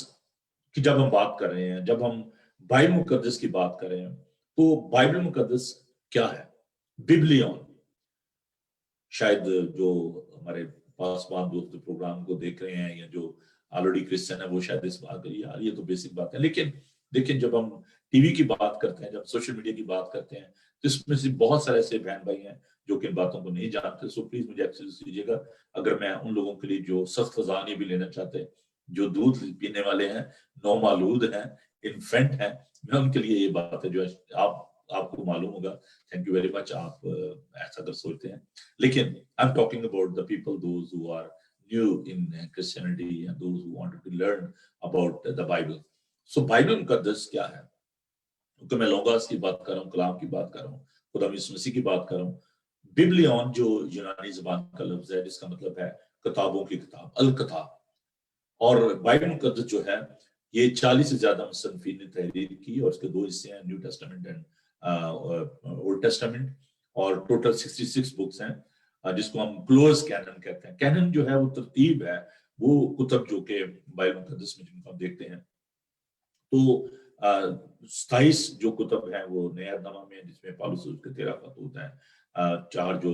की जब हम बात कर रहे हैं, जब हम बाइबल मुकद्दस की बात कर रहे हैं, तो बाइबल मुकद्दस क्या है? बिब्लियन। शायद जो हमारे पासवान दोस्त प्रोग्राम को देख रहे हैं या जो ऑलरेडी क्रिश्चियन है वो शायद इस बात करिए यार ये तो बेसिक बात है, लेकिन जब हम टीवी की बात करते हैं, जब सोशल मीडिया की बात करते हैं, तो इसमें से बहुत सारे ऐसे बहन भाई हैं जो कि इन बातों को नहीं जानते। सो प्लीज मुझे एक्सक्यूज कीजिएगा अगर मैं उन लोगों के लिए जो सख्त खजानी भी लेना चाहते हैं, जो दूध पीने वाले हैं, नौमालूद हैं, इन्फेंट हैं, मैं उनके लिए ये बात है जो आपको मालूम होगा। थैंक यू वेरी मच, आप ऐसा अगर सोचते हैं। लेकिन I am talking about the people those who are new in Christianity and those who wanted to learn about the Bible. So Bible मुकद्दस क्या है? तो मैं लोगोस की बात कर रहा हूँ, कलाम की बात कर रहा हूँ, खुदा यीशु मसीह की बात कर रहा हूँ। बिब्लियन जो यूनानी ज़बान का लफ्ज है जिसका मतलब है किताबों की किताब, अल किताब। और बाइबल मुकद्दस जो है ये 40 से ज्यादा मुसन्निफीन ने तहरीर की और उसके दो हिस्से हैं, new testament and old testament, और टोटल 66 बुक्स हैं जिसको हम क्लोज कैनन कहते हैं। कैनन जो है वो तरतीब है, वो कुतब जो के बाइबल मुकद्दस में जिनको हम देखते हैं। तो 27 जो कुतब हैं वो नया नामा में, जिसमें पौलुस के 13 खतूत हैं, 4 जो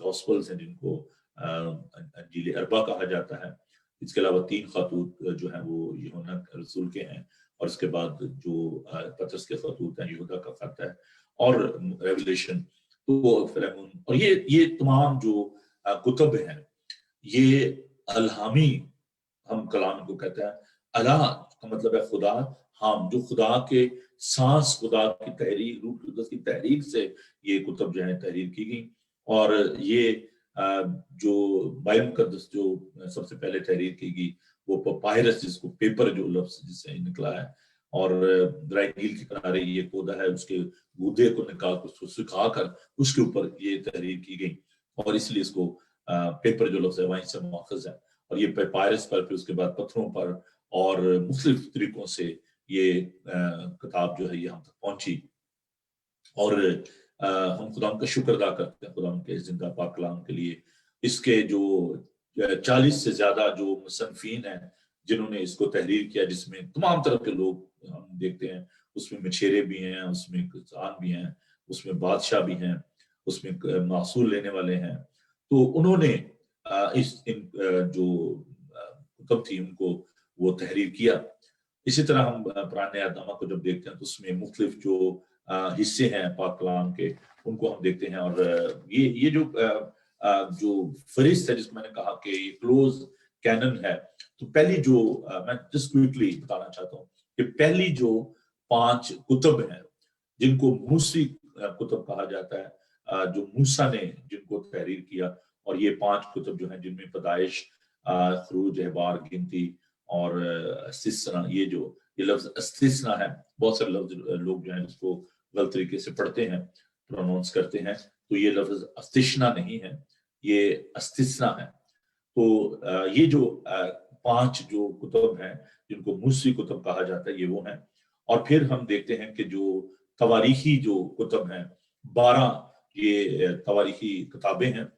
गॉस्पल्स हैं जिनको अंजील अरबा कहा जाता है, इसके अलावा 3 खतूत जो हैं वो यूहन्ना रसूल के हैं, और उसके बाद जो पतरस के खतूत हैं, यहूदा का खत है, और रेवलेशन, तो फिलेमोन, और ये तमाम जो कुतब हैं ये अलहामी हम कलाम को कहते हैं। अल्लाह का मतलब है खुदा, हम जो खुदा के सांस, खुदा की तहरीर, रूह कुदस की तहरीर से ये कुतब जो है तहरीर की गई। और ये जो बाइबल मुकद्दस जो सबसे पहले तहरीर की गई वो पपायरस, जिसको पेपर जो लफ्ज जिससे निकला है, और दरिया नील के किनारे ये पौधा है, उसके गूदे को निकाल कर उसको सुखा कर उसके ऊपर ये तहरीर की गई, और इसलिए इसको पेपर जो लफ्ज है वहीं से माखज है। और ये पेपायरस पर, फिर उसके बाद पत्थरों पर और मुख्तलिफ तरीकों से ये किताब जो है ये हम तक पहुंची। और हम खुदा का शुक्र अदा करते हैं खुदा के जिंदा पाक कलाम के लिए। इसके जो 40 से ज्यादा जो मुसन्निफीन हैं जिन्होंने इसको तहरीर किया, जिसमें तमाम तरह के लोग हम देखते हैं, उसमें मछेरे भी हैं, उसमें किसान भी हैं, उसमें बादशाह भी हैं, उसमें महसूल लेने वाले हैं। तो उन्होंने जो कुतब थी उनको वो तहरीर किया। इसी तरह हम पुराने अहदनामा को जब देखते हैं तो उसमें मुख्तलिफ जो हिस्से हैं पाक कलाम के उनको हम देखते हैं। और ये जो फहरिस्त है जिसको मैंने कहा कि ये क्लोज कैनन है, तो पहली जो मैं जस्ट क्विकली बताना चाहता हूँ कि पहली जो 5 कुतब हैं जिनको मूसी कुतब कहा जाता है, जो मूसा ने जिनको तहरीर किया, और ये 5 कुतब जो हैं जिनमें पैदाइश, खरूज, अहबार, गिनती और अस्तिस्ना, ये लफ्ज अस्तिस्ना है। बहुत सारे लफ्ज लोग जो है इसको गलत तरीके से पढ़ते हैं, प्रोनाउंस करते हैं, तो ये लफ्ज अस्तिस्ना नहीं है, ये अस्तिस्ना है। तो ये जो 5 जो कुतब हैं जिनको मूसी कुतब कहा जाता है ये वो हैं। और फिर हम देखते हैं कि जो तवारीखी जो कुतब हैं 12 ये तवारीखी किताबें हैं,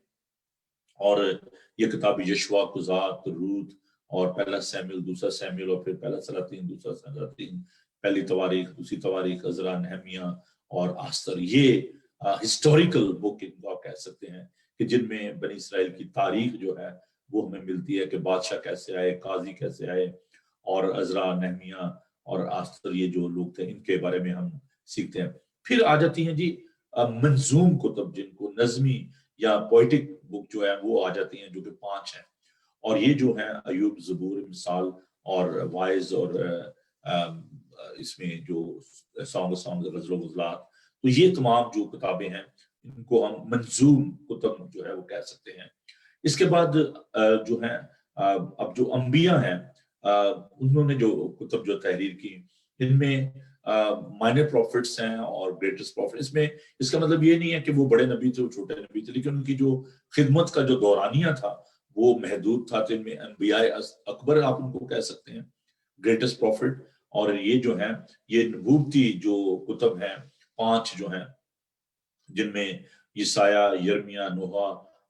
और ये किताब यशवा, कुजात, रूत और पहला सैमुएल, दूसरा सैमुएल, और फिर पहला सलातीन, दूसरा सलातीन, पहली तवारीख, दूसरी तवारीख, अज़रा, नहमिया और आस्तर, ये हिस्टोरिकल बुक इनको आप कह सकते हैं कि जिनमें बनी इस्राएल की तारीख जो है वो हमें मिलती है कि बादशाह कैसे आए, काजी कैसे आए, और अज़रा, नहमिया और आस्तर ये जो लोग थे इनके बारे में हम सीखते हैं। फिर आ जाती हैं जी मंजूम कुतब, जिनको नज़मी या पोइटिक बुक जो है वो आ जाती हैं, जो कि 5 हैं। और ये जो है अयूब, ज़बूर, मिसाल और वाइज, और इसमें जो सॉन्ग, गज़ल, गज़लात, तो ये तमाम जो किताबें हैं इनको हम मंजूम कुतब जो है वो कह सकते हैं। इसके बाद जो है अब जो अंबिया हैं उन्होंने जो कुतब जो तहरीर की, इनमें माइनर प्रॉफिट्स हैं और ग्रेटेस्ट प्रॉफिट। इसमें इसका मतलब ये नहीं है कि वो बड़े नबी थे, वो छोटे नबी थे, लेकिन उनकी जो खिदमत का जो दौरानिया था वो महदूद था। तो इनमें अनबिया अकबर आप उनको कह सकते हैं, ग्रेटेस्ट प्रॉफिट। اور یہ جو ہیں یہ نبوتی جو کتب ہیں 5 جو ہیں جن میں یسایہ، یرمیہ، نوح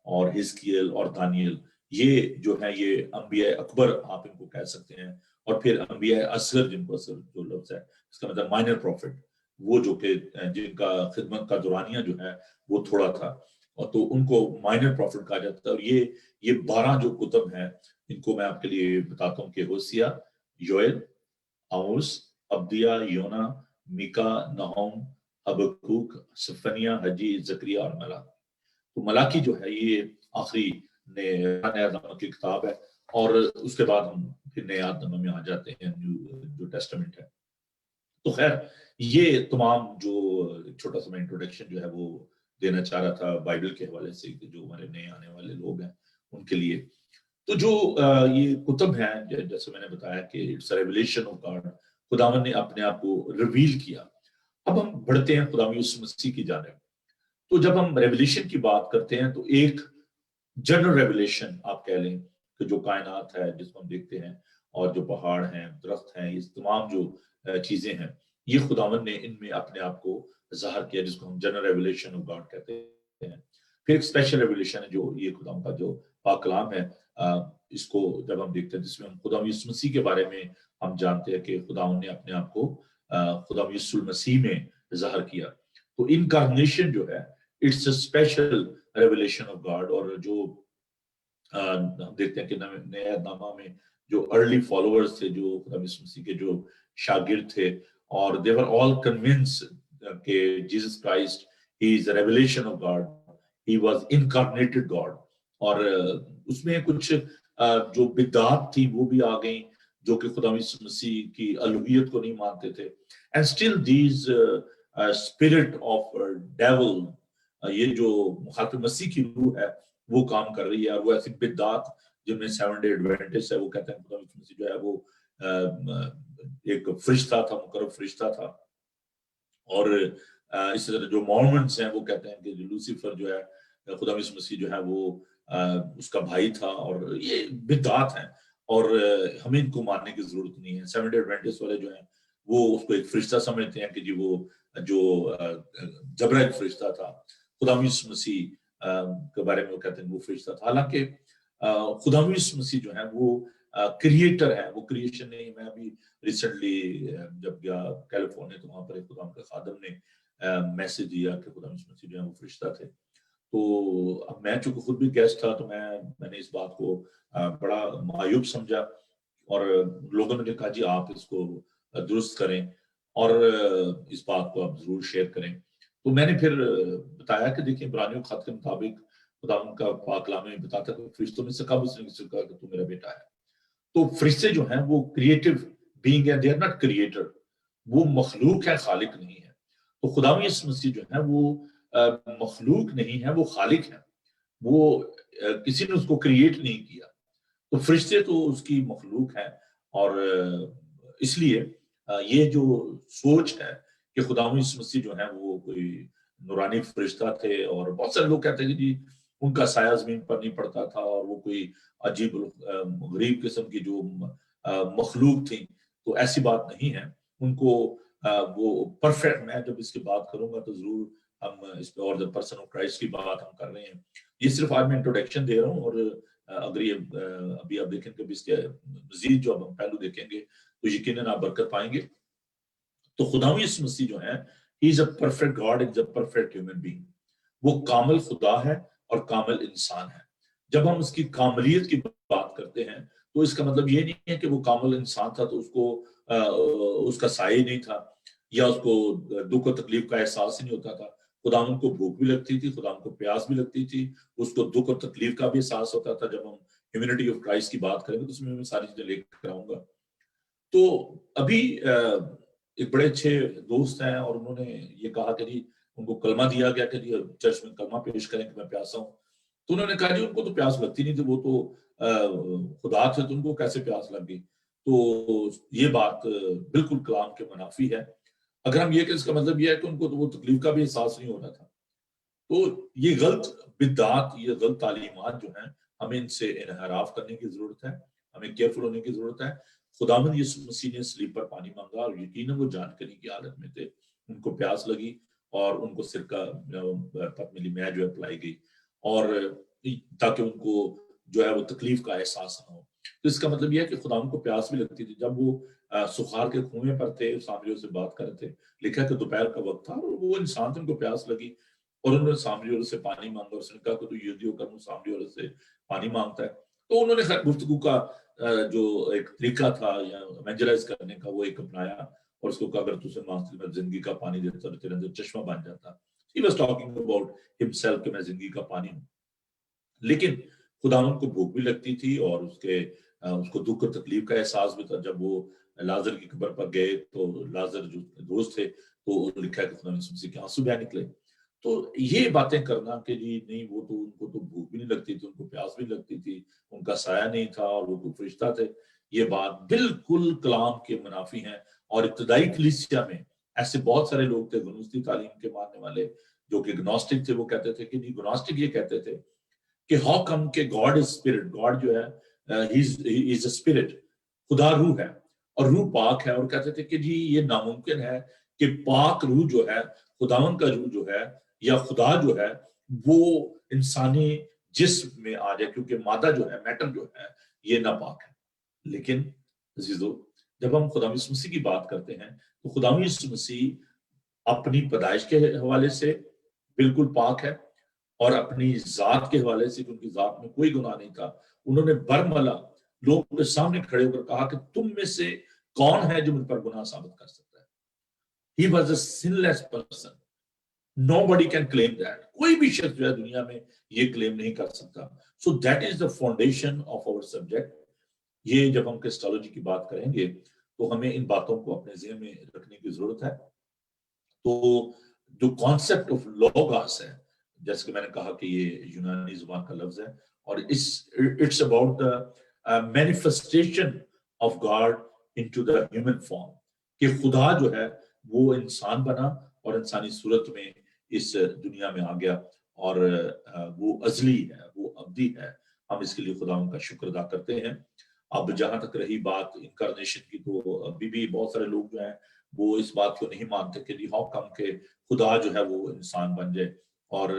اور حزقیل اور دانیل، یہ جو ہے یہ انبیاء اکبر آپ ان کو کہہ سکتے ہیں، اور پھر انبیاء اصغر جن کو اصغر جو لفظ ہے اس کا مطلب مائنر پروفٹ، وہ جو کہ جن کا خدمت کا دورانیہ جو ہے وہ تھوڑا تھا، اور تو ان کو مائنر پروفٹ کہا جاتا ہے۔ اور یہ 12 جو کتب ہیں ان کو میں آپ کے لیے بتاتا ہوں کہ ہوسیہ، یوئیل، آموس، عبدیہ، یونا، میکا، نہوم، حبقوق، صفنیہ، حجی، زکریا اور ملاکی۔ تو ملاکی جو ہے یہ آخری نیا نامہ کی کتاب ہے، اور اس کے بعد ہم پھر نئے نامہ میں آ جاتے ہیں جو ٹیسٹمنٹ ہے۔ تو خیر یہ تمام جو چھوٹا سا میں انٹروڈکشن جو ہے وہ دینا چاہ رہا تھا بائبل کے حوالے سے، جو ہمارے نئے آنے والے لوگ ہیں ان کے لیے۔ تو جو یہ کتب ہیں جیسے میں نے بتایا کہ اٹس ریویلیشن آف گاڈ، خداوند نے اپنے آپ کو ریویل کیا۔ اب ہم بڑھتے ہیں خدا یسوع مسیح کی جانب۔ تو جب ہم ریویلیشن کی بات کرتے ہیں تو ایک جنرل ریویلیشن آپ کہہ لیں کہ جو کائنات ہے جس کو ہم دیکھتے ہیں، اور جو پہاڑ ہیں، درخت ہیں، یہ تمام جو چیزیں ہیں یہ خداوند نے ان میں اپنے آپ کو ظاہر کیا، جس کو ہم جنرل ریویلیشن آف گاڈ کہتے ہیں۔ پھر ایک اسپیشل ریویلیشن ہے جو یہ خداوند کا جو پاک کلام ہے، اس کو جب ہم دیکھتے ہیں جس میں ہم خدا یسوع مسیح کے بارے میں ہم جانتے ہیں کہ خداوند نے اپنے آپ کو خدا یسوع مسیح میں ظاہر کیا۔ تو انکارنیشن جو ہے it's a special revelation of God. اور جو ہم دیکھتے ہیں کہ نیا نامہ میں جو ارلی فالوورز تھے، جو خدا یسوع مسیح کے جو شاگرد تھے، اور they were all convinced کہ Jesus Christ he is a revelation of God, he was incarnated God۔ اور اس میں کچھ جو بدعات تھی وہ بھی آ گئیں جو کہ خدا یسوع مسیح کی الوہیت کو نہیں مانتے تھے۔ and still these spirit of devil، یہ جو مخاطب مسیح کی روح ہے وہ کام کر رہی ہے، اور وہ ایسی بدعات جن میں 7 ڈے ایڈوینٹسٹ ہے وہ کہتے ہیں خدا یسوع مسیح جو ہے وہ ایک فرشتہ تھا، مقرب فرشتہ تھا، اور اس طرح جو مورمنز ہیں وہ کہتے ہیں کہ لوسیفر جو ہے خدا یسوع مسیح جو ہے وہ اس کا بھائی تھا، اور یہ بدعات ہیں اور ہمیں ان کو ماننے کی ضرورت نہیں ہے۔ 7 ڈے ایڈوینٹسٹ والے جو ہیں وہ اس کو ایک فرشتہ سمجھتے ہیں کہ جی وہ جو جبرائیل فرشتہ تھا، خدا یسوع مسیح کے بارے میں وہ کہتے ہیں وہ فرشتہ تھا، حالانکہ خدا یسوع مسیح جو ہے وہ کریٹر ہے، وہ کریشن نہیں۔ میں ابھی ریسنٹلی جب گیا کیلیفورنیا تو وہاں پر ایک خدا کے خادم نے میسج دیا کہ خدا یسوع مسیح جو ہے وہ فرشتہ تھے۔ تو اب میں چونکہ خود بھی گیسٹ تھا تو میں نے اس بات کو بڑا معیوب سمجھا، اور لوگوں نے کہا جی آپ اس کو درست کریں اور اس بات کو آپ ضرور شیئر کریں۔ تو میں نے پھر بتایا کہ دیکھیں عبرانیوں خط کے مطابق خدا ان کا پاک کلام میں بتاتا ہے کہ فرشتوں میں سے کب اس نے کسی کو کہا کہ تو میرا بیٹا ہے۔ تو فرشتے جو ہیں وہ کریٹو بینگ ہے، دے آر ناٹ کریٹر، وہ مخلوق ہے، خالق نہیں ہے۔ تو خدا یسوع مسیح جو ہے وہ مخلوق نہیں ہے، وہ خالق ہے، وہ کسی نے اس کو کریٹ نہیں کیا۔ تو فرشتے تو اس کی مخلوق ہیں، اور اس لیے یہ جو سوچ ہے کہ خدا یسوع مسیح جو ہے وہ کوئی نورانی فرشتہ تھے، اور بہت سارے لوگ کہتے ہیں کہ جی ان کا سایہ زمین پر نہیں پڑتا تھا، اور وہ کوئی عجیب غریب قسم کی جو مخلوق تھیں، تو ایسی بات نہیں ہے۔ ان کو وہ پرفیکٹ، میں جب اس کی بات کروں گا تو ضرور ہم اس پہ اور دا پرسن آف کرائسٹ کی بات ہم کر رہے ہیں۔ یہ صرف آج میں انٹروڈکشن دے رہا ہوں، اور اگر یہ ابھی آپ دیکھیں کہ اس کے مزید جو ہم پہلو دیکھیں گے تو یقیناً آپ برکت پائیں گے۔ تو خدا یسوع مسیح جو ہے he is a perfect God, he is a perfect human being، وہ کامل خدا ہے اور کامل انسان ہے۔ جب ہم اس کی کاملیت کی بات کرتے ہیں تو اس کا مطلب یہ نہیں ہے کہ وہ کامل انسان تھا تو اس کو اس کا سایہ نہیں تھا، یا اس کو دکھ و تکلیف کا احساس ہی نہیں ہوتا تھا۔ خدا ان کو بھوک بھی لگتی تھی، خدا ان کو پیاس بھی لگتی تھی، اس کو دکھ اور تکلیف کا بھی احساس ہوتا تھا۔ جب ہم ہیومینٹی آف کرائسٹ کی بات کریں گے تو اس میں ساری چیزیں لے کر آؤں گا۔ تو ابھی ایک بڑے اچھے دوست ہیں، اور انہوں نے یہ کہا کہ جی ان کو کلمہ دیا گیا کہ جی چرچ میں کلمہ پیش کریں کہ میں پیاسا ہوں۔ تو انہوں نے کہا جی ان کو تو پیاس لگتی نہیں تھی، وہ تو خدا تھے، تو ان کو کیسے پیاس لگ گئی؟ تو یہ بات بالکل کلام کے منافی ہے۔ اگر ہم یہ کہ اس کا مطلب یہ ہے کہ ان کو تو وہ تکلیف کا بھی احساس نہیں ہو رہا تھا، تو یہ غلط بدعات، یہ غلط تعلیمات جو ہیں ہمیں ان سے انحراف کرنے کی ضرورت ہے، ہمیں کیئرفل ہونے کی ضرورت ہے۔ खुदावंद यीशु मसीह ने सलीब पर पानी मांगा और यकीनन वो जानकारी की हालत में थे, उनको प्यास लगी और उनको सिरका मिली मैं जो है पिलाई गई, और ताकि उनको जो है वो तकलीफ का एहसास ना हो। तो इसका मतलब यह है कि खुदावंद को प्यास भी लगती थी। जब वो सुखार के कुएं पर थे, सामरियों से बात कर रहे थे, लिखा है कि दोपहर का वक्त था और वो इंसान थे, उनको प्यास लगी और उन्होंने सामरी औरत से पानी मांगा। उसने कहा कि तू यहूदी होकर मुझ सामरी औरत से पानी मांगता है। तो उन्होंने खैर गुफ्तगू का जो एक तरीका था या एवेंजलाइज करने का वो एक अपनाया और उसको कहा, अगर तुझे मांगती मैं जिंदगी का पानी देता तो तेरे अंदर चश्मा बन जाता। He was talking about himself कि मैं जिंदगी का पानी हूँ। लेकिन खुदावंद को भूख भी लगती थी और उसको दुख और तकलीफ का एहसास भी था। जब वो लाजर की कब्र पर गए तो लाजर जो दोस्त थे, तो लिखा है कि खुदा यीशु के आंसू बह निकले। तो ये बातें करना कि जी नहीं, वो तो उनको तो भूख भी नहीं लगती थी, उनको प्यास भी लगती थी, उनका साया नहीं था और वो कोई फरिश्ता थे, ये बात बिल्कुल कलाम के मुनाफी है। और इब्तदाई कलीसिया में ऐसे बहुत सारे लोग थे गनूसती तालीम के मानने वाले, जो कि ग्नोस्टिक थे। वो कहते थे कि ग्नोस्टिक ये कहते थे कि हाउ कम के गॉड इज स्पिरिट, गॉड जो है ही इज अ स्पिरिट, खुदा रूह है और रूह पाक है। और कहते थे कि जी ये नामुमकिन है कि पाक रूह जो है, खुदावन का रूह जो है या खुदा जो है वो इंसानी जिस्म में आ जाए, क्योंकि मादा जो है, मैटर जो है, ये नापाक है। लेकिन अजीजों, जब हम खुदा यीशु मसीह की बात करते हैं तो खुदा यीशु मसीह अपनी पैदाइश के हवाले से बिल्कुल पाक है और अपनी जात के हवाले से, क्योंकि जात में कोई गुनाह नहीं था। उन्होंने बरमला लोगों के सामने खड़े होकर कहा कि तुम में से कौन है जो मुझ पर गुनाह साबित कर सकता है। He was a sinless person. Nobody can claim that. कोई भी शख्स जो है दुनिया में ये क्लेम नहीं कर सकता। So that is the foundation of our subject. ये जब हम क्रिस्टोलॉजी की बात करेंगे तो हमें इन बातों को अपने ज़हन में रखने की जरूरत है। तो जो कॉन्सेप्ट ऑफ लोगोस है, जैसे कि मैंने कहा कि ये यूनानी जुबान का लफ्ज है और it's about the manifestation of God into the human form, कि खुदा जो है वो इंसान बना और इंसानी सूरत में इस दुनिया में आ गया और वो अजली है, वो अब्दी है। हम इसके लिए खुदा उनका शुक्र अदा करते हैं। अब जहां तक रही बात इनकारनेशन की, तो अभी भी बहुत सारे लोग जो हैं वो इस बात को नहीं मानते कि हाउ कम के खुदा जो है वो इंसान बन जाए। और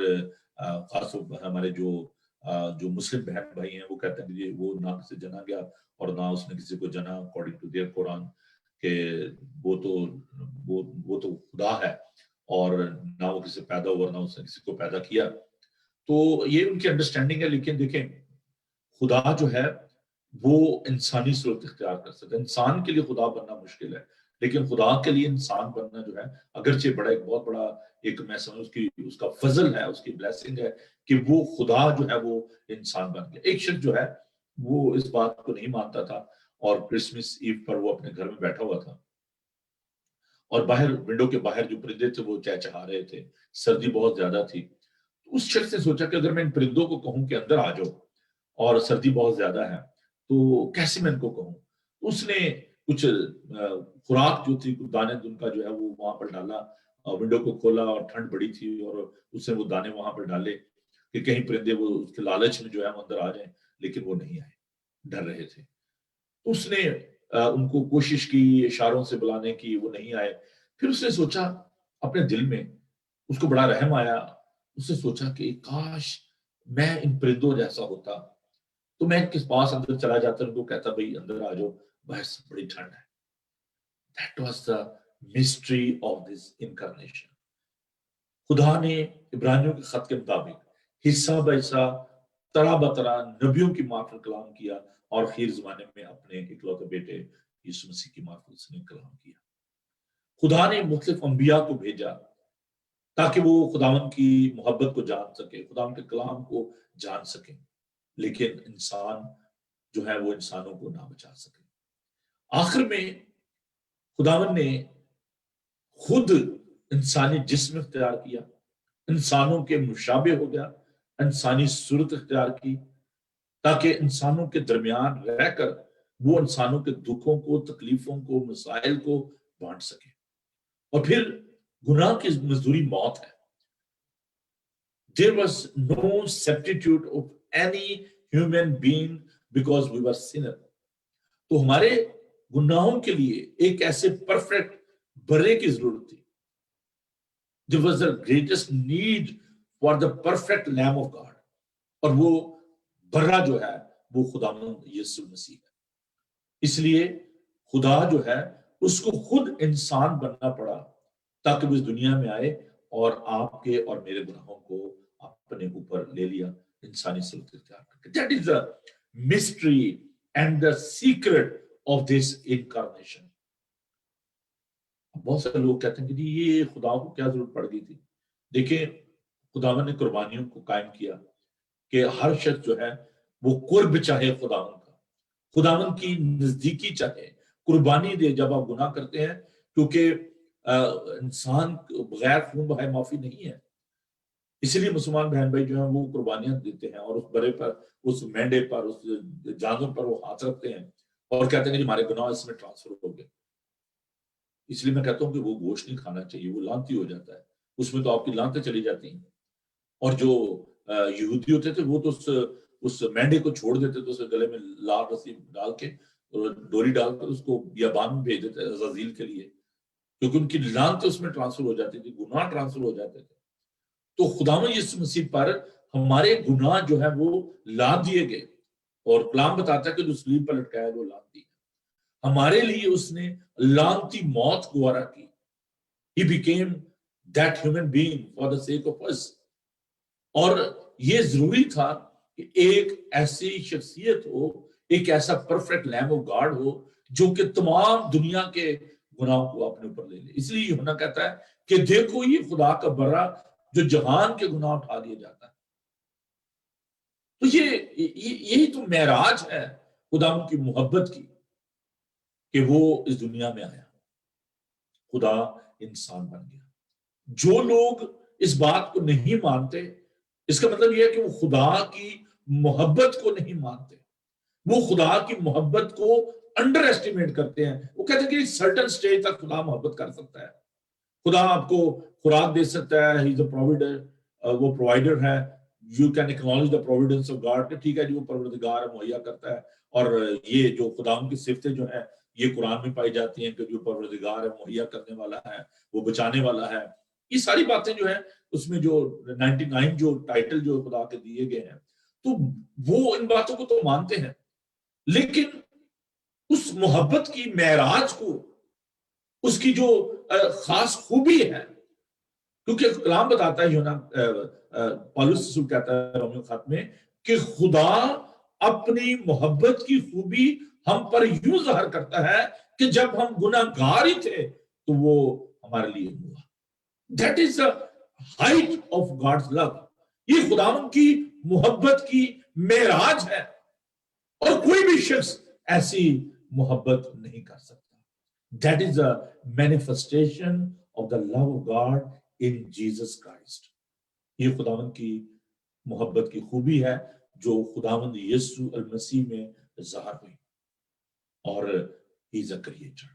खास हमारे जो मुस्लिम बहन भाई हैं वो कहते हैं कि वो ना किसी जना गया और ना उसने किसी को जना, अकॉर्डिंग टू देयर कुरान, के वो तो खुदा है और ना वो किसी पैदा हुआ ना उसने किसी को पैदा किया। तो ये उनकी अंडरस्टैंडिंग है। लेकिन देखें, खुदा जो है वो इंसानी सूरत इख्तियार कर सकता है। इंसान के लिए खुदा बनना मुश्किल है, लेकिन खुदा के लिए इंसान बनना जो है अगरचे बड़ा एक बहुत बड़ा एक मैं समझ उसका फजल है, उसकी ब्लेसिंग है कि वो खुदा जो है वो इंसान बन गया। एक शख्स जो है वो इस बात को नहीं मानता था और क्रिसमस ईव पर वो अपने घर में बैठा हुआ था और बाहर विंडो के बाहर जो परिंदे थे वो चहचहा रहे थे, सर्दी बहुत ज्यादा थी। उस शख्स ने सोचा कि अगर मैं इन परिंदों को कहूं कि अंदर आ जाओ और सर्दी बहुत ज्यादा है तो कैसे मैं इनको कहूं। उसने कुछ खुराक जो थी, कुछ दाने उनका जो है वो वहां पर डाला, विंडो को खोला और ठंड बड़ी थी और उसने वो दाने वहां पर डाले कि कहीं परिंदे वो उसके लालच में जो है वो अंदर आ जाए, लेकिन वो नहीं आए, डर रहे थे। उसने उनको कोशिश की इशारों से बुलाने की, वो नहीं आए। फिर उसने सोचा अपने दिल में, उसको बड़ा रहम आया। उसने सोचा कि काश मैं इन परिंदों जैसा होता तो मैं इनके पास अंदर चला जाता, उनको कहता भाई अंदर आ जाओ, बाहर से बड़ी ठंड है। That was the mystery of this incarnation. खुदा ने इब्रानियों के खत के मुताबिक हिस्सा ब हिस्सा, तरह बतरा नबियों की मार्फत कलाम किया और आखिर जमाने में अपने इकलौते बेटे यीशु मसीह की मार्फत उसने कलाम किया। खुदा ने मुख्तलिफ अंबिया को भेजा ताकि वो खुदावन की मोहब्बत को जान सके, खुदावन के कलाम को जान सके, लेकिन इंसान जो है वो इंसानों को ना बचा सके। आखिर में खुदावन ने खुद इंसानी जिस्म इख्तियार किया, इंसानों के मुशाबे हो गया, इंसानी सूरत इख्तियार की ताकि इंसानों के दरमियान रहकर वो इंसानों के दुखों को, तकलीफों को, मसाइल को बांट सके। और फिर गुनाह की मजदूरी मौत है। There was no substitute of any human being because we were sinner. तो हमारे گناہوں کے لیے ایک ایسے پرفیکٹ برے کی ضرورت تھی. There was the greatest need for the perfect Lamb of God. اور وہ برا جو ہے وہ خداوند یسوع مسیح ہے. اس لیے خدا جو ہے اس کو خود انسان بننا پڑا تاکہ وہ اس دنیا میں آئے اور آپ کے اور میرے گناہوں کو اپنے اوپر لے لیا انسانی صورت اختیار کر کے. That is the mystery and the secret of this incarnation. بہت سارے لوگ کہتے ہیں کہ جی یہ خدا کو کیا ضرورت پڑ گئی تھی. دیکھیں خداوند نے قربانیوں کو قائم کیا کہ ہر شخص جو ہے وہ قرب چاہے خداوند کا, خداوند کی نزدیکی چاہے, قربانی دے جب آپ گناہ کرتے ہیں, کیونکہ انسان بغیر خون بہائے معافی نہیں ہے. اس لیے مسلمان بہن بھائی جو ہیں وہ قربانیاں دیتے ہیں اور اس برے پر, اس مینڈے پر, اس جانور پر وہ ہاتھ رکھتے ہیں اور کہتے ہیں کہ ہمارے گناہ اس میں ٹرانسفر ہو گئے. اس لیے میں کہتا ہوں کہ وہ گوشت نہیں کھانا چاہیے, وہ لعنتی ہو جاتا ہے, اس میں تو آپ کی لعنتیں چلی جاتی ہیں. اور جو یہودی ہوتے تھے وہ تو اس مینڈے کو چھوڑ دیتے تھے, اسے گلے میں لال رسی ڈال کے ڈوری ڈال کر اس کو بیابان میں بھیج دیتے عزازیل کے لیے, کیونکہ ان کی لعنتیں اس میں ٹرانسفر ہو جاتی تھی, گناہ ٹرانسفر ہو جاتے تھے. تو خداوند یسوع مسیح پر ہمارے گناہ جو ہے وہ لاد دیے گئے, اور کلام بتاتا ہے کہ جو صلیب پر لٹکایا وہ لعنتی ہے. ہمارے لیے اس نے لعنتی موت گوارا کی. He became that human being for the sake of us. اور یہ ضروری تھا کہ ایک ایسی شخصیت ہو, ایک ایسا پرفیکٹ لیم آف گاڈ ہو جو کہ تمام دنیا کے گناہوں کو اپنے اوپر لے لے. اس لیے یوحنا کہتا ہے کہ دیکھو یہ خدا کا برا جو جہان کے گناہ اٹھا لیا جاتا ہے. تو یہی تو معراج ہے خدا کی محبت کی کہ وہ اس دنیا میں آیا, خدا انسان بن گیا. جو لوگ اس بات کو نہیں مانتے, اس کا مطلب یہ ہے کہ وہ خدا کی محبت کو نہیں مانتے, وہ خدا کی محبت کو انڈر ایسٹیمیٹ کرتے ہیں. وہ کہتے ہیں کہ ایک سرٹن سٹیج تک خدا محبت کر سکتا ہے, خدا آپ کو خوراک دے سکتا ہے, ہی از اے پرووائڈر, وہ پرووائڈر ہے. You can acknowledge the providence of God, ٹھیک ہے جی وہ پروردگار مہیا کرتا ہے. اور یہ جو خدا کی صفتیں جو ہیں یہ قرآن میں پائی جاتی ہیں کہ جو پروردگار ہے, مہیا کرنے والا ہے, وہ بچانے والا ہے. یہ ساری باتیں جو ہیں اس میں جو 99 جو ٹائٹل جو خدا کے دیے گئے ہیں, تو وہ ان باتوں کو تو مانتے ہیں, لیکن اس محبت کی معراج کو, اس کی جو خاص خوبی ہے, کیونکہ کلام بتاتا ہے یوحنا پالوس رسول کہتا ہے رومیو خط میں کہ خدا اپنی محبت کی خوبی ہم پر یوں ظاہر کرتا ہے کہ جب ہم گناہ گار ہی تھے تو وہ ہمارے لیے ہوا. That is the height of God's love. یہ خداوند کی محبت کی معراج ہے, اور کوئی بھی شخص ایسی محبت نہیں کر سکتا. That is the manifestation of the love of God in Jesus Christ. یہ خداوند کی محبت کی خوبی ہے جو خداوند یسوع المسیح میں ظاہر ہوئی. اور he is a creator.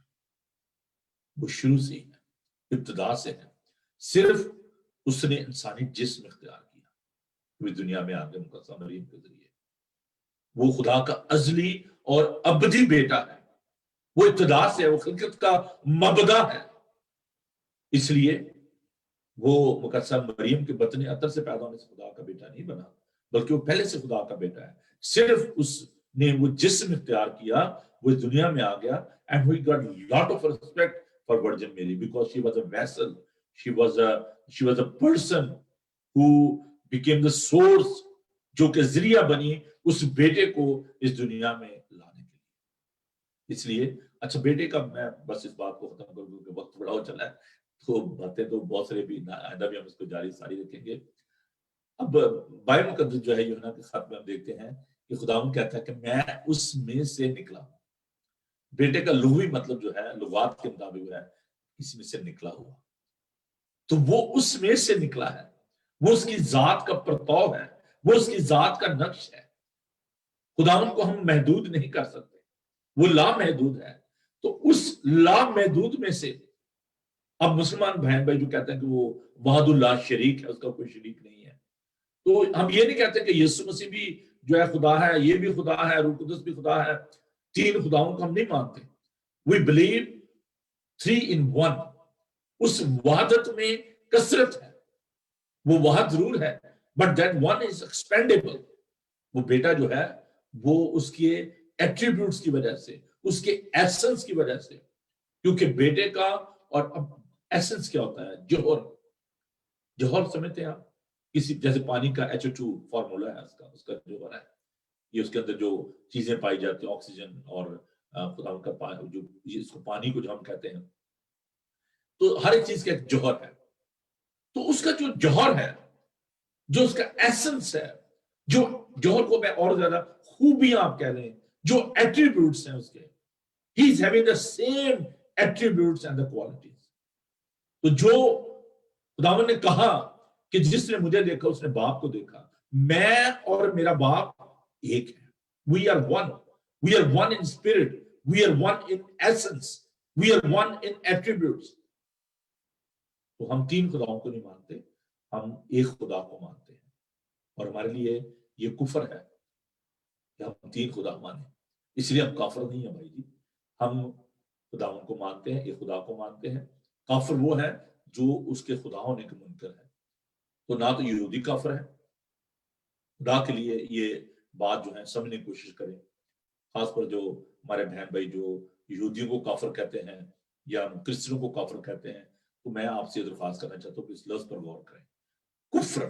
وہ شروع سے ہے, ابتدا سے ہے. صرف اس نے انسانی جسم اختیار کیا, وہ دنیا میں آ کے مقدسہ مریم کے ذریعے. وہ خدا کا ازلی اور ابدی بیٹا ہے, وہ ابتدا سے ہے, وہ خلقت کا مبدا ہے. اس لیے وہ مقدسہ مریم کے بطن عطر سے پیدا ہونے سے خدا کا بیٹا نہیں بنا, بلکہ وہ پہلے سے خدا کا بیٹا ہے. صرف اس نے وہ جسم اختیار کیا, وہ اس دنیا میں آ گیا, and we got lot of respect for Virgin Mary because she was a vessel, she was a person who became the source, جو کہ ذریعہ بنی اس بیٹے کو اس دنیا میں لانے کے لیے. اس لیے اچھا بیٹے کا میں بس اس بات کو ختم کر دوں کہ وقت بڑا ہو چلا ہے, تو باتیں تو بہت سارے بھی آئندہ بھی ہم اس کو جاری ساری رکھیں گے. اب بائبل مقدس جو ہے یوحنا کے خط میں ہم دیکھتے ہیں کہ خداوند کہتا ہے کہ میں اس میں سے نکلا ہوں. بیٹے کا لغوی مطلب جو ہے لغات کے مطابق ہے اس میں سے نکلا ہوا, تو وہ اس میں سے نکلا ہے, وہ اس کی ذات کا پرتو ہے, وہ اس کی ذات کا نقش ہے. خداوند کو ہم محدود نہیں کر سکتے, وہ لامحدود ہے. تو اس لامحدود میں سے اب مسلمان بہن بھائی جو کہتے ہیں کہ وہ وحد اللہ شریک ہے, اس کا کوئی شریک نہیں ہے, تو ہم یہ نہیں کہتے کہ یسوع مسیح بھی جو ہے خدا ہے, یہ بھی خدا ہے, روح القدس بھی خدا ہے. تین خداؤں کو ہم نہیں مانتے, We believe 3 in 1. उस वहादत में कसरत है, वो वहाद जरूर है, but that one is expendable. वो बेटा जो है वो उसके एट्रीब्यूट्स की वजह से, उसके एसेंस की वजह से, क्योंकि बेटे का और अब एसेंस क्या होता है? जौहर। जौहर समझते हैं आप? किसी जैसे पानी का H2 फॉर्मूला है उसका जौहर है, ये उसके अंदर जो चीजें पाई जाती हैं, ऑक्सीजन और खुदा का पानी, जो इसको पानी को जो हम कहते हैं, तो हर एक चीज का एक जौहर है। तो उसका जो जौहर है, जो उसका एसेंस है, जो जौहर को मैं और ज्यादा खूबियां आप कह रहे हैं, जो एट्रीब्यूट्स हैं उसके, he is having the same attributes and the qualities. तो जो खुदावन ने कहा कि जिसने मुझे देखा उसने बाप को देखा, मैं और मेरा बाप एक है। We are one, we are one in spirit, we are one in essence, we are one in attributes. तो हम 3 खुदाओं को नहीं मानते, हम एक खुदा को मानते हैं, और हमारे लिए ये कुफर है कि हम 3 खुदा माने। इसलिए हम काफिर नहीं है भाई जी, हम खुदाओं को मानते हैं, एक खुदा को मानते हैं। काफिर वो है जो उसके खुदा होने के मुनकर है। तो ना तो यहूदी काफिर है, खुदा के लिए ये बात जो है समझने की कोशिश करें, खासकर जो हमारे बहन भाई जो यहूदियों को काफिर कहते हैं या क्रिश्चियनों को काफिर कहते हैं, तो मैं आपसे दरख्वास्त करना चाहता हूँ कि इस लफ्ज पर गौर करें। कुफ्र,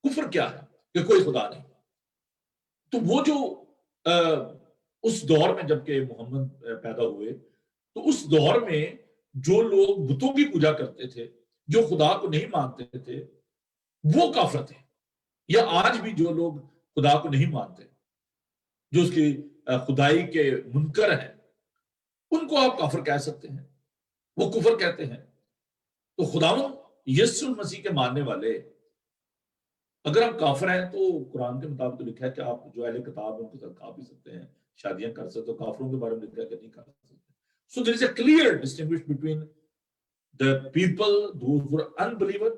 कुफ्र क्या है? कि कोई खुदा नहीं। तो वो जो उस दौर में जबकि मोहम्मद पैदा हुए, तो उस दौर में जो लोग बुतों की पूजा करते थे, जो खुदा को नहीं मानते थे, वो काफिर थे। या आज भी जो लोग खुदा को नहीं मानते, जो उसकी खुदाई के मुनकर हैं, उनको आप काफिर कह सकते हैं, वो कुफर कहते हैं। तो खुदावंद यीशु मसीह के मानने वाले अगर आप काफिर हैं, तो कुरान के मुताबिक लिखा है कि आप जो अहले किताब है उनके साथ खा पी सकते हैं, शादियां कर सकते हो। काफिरों के बारे में लिखा है कि नहीं कर सकते। So there is a clear distinguish between the people those who are unbeliever,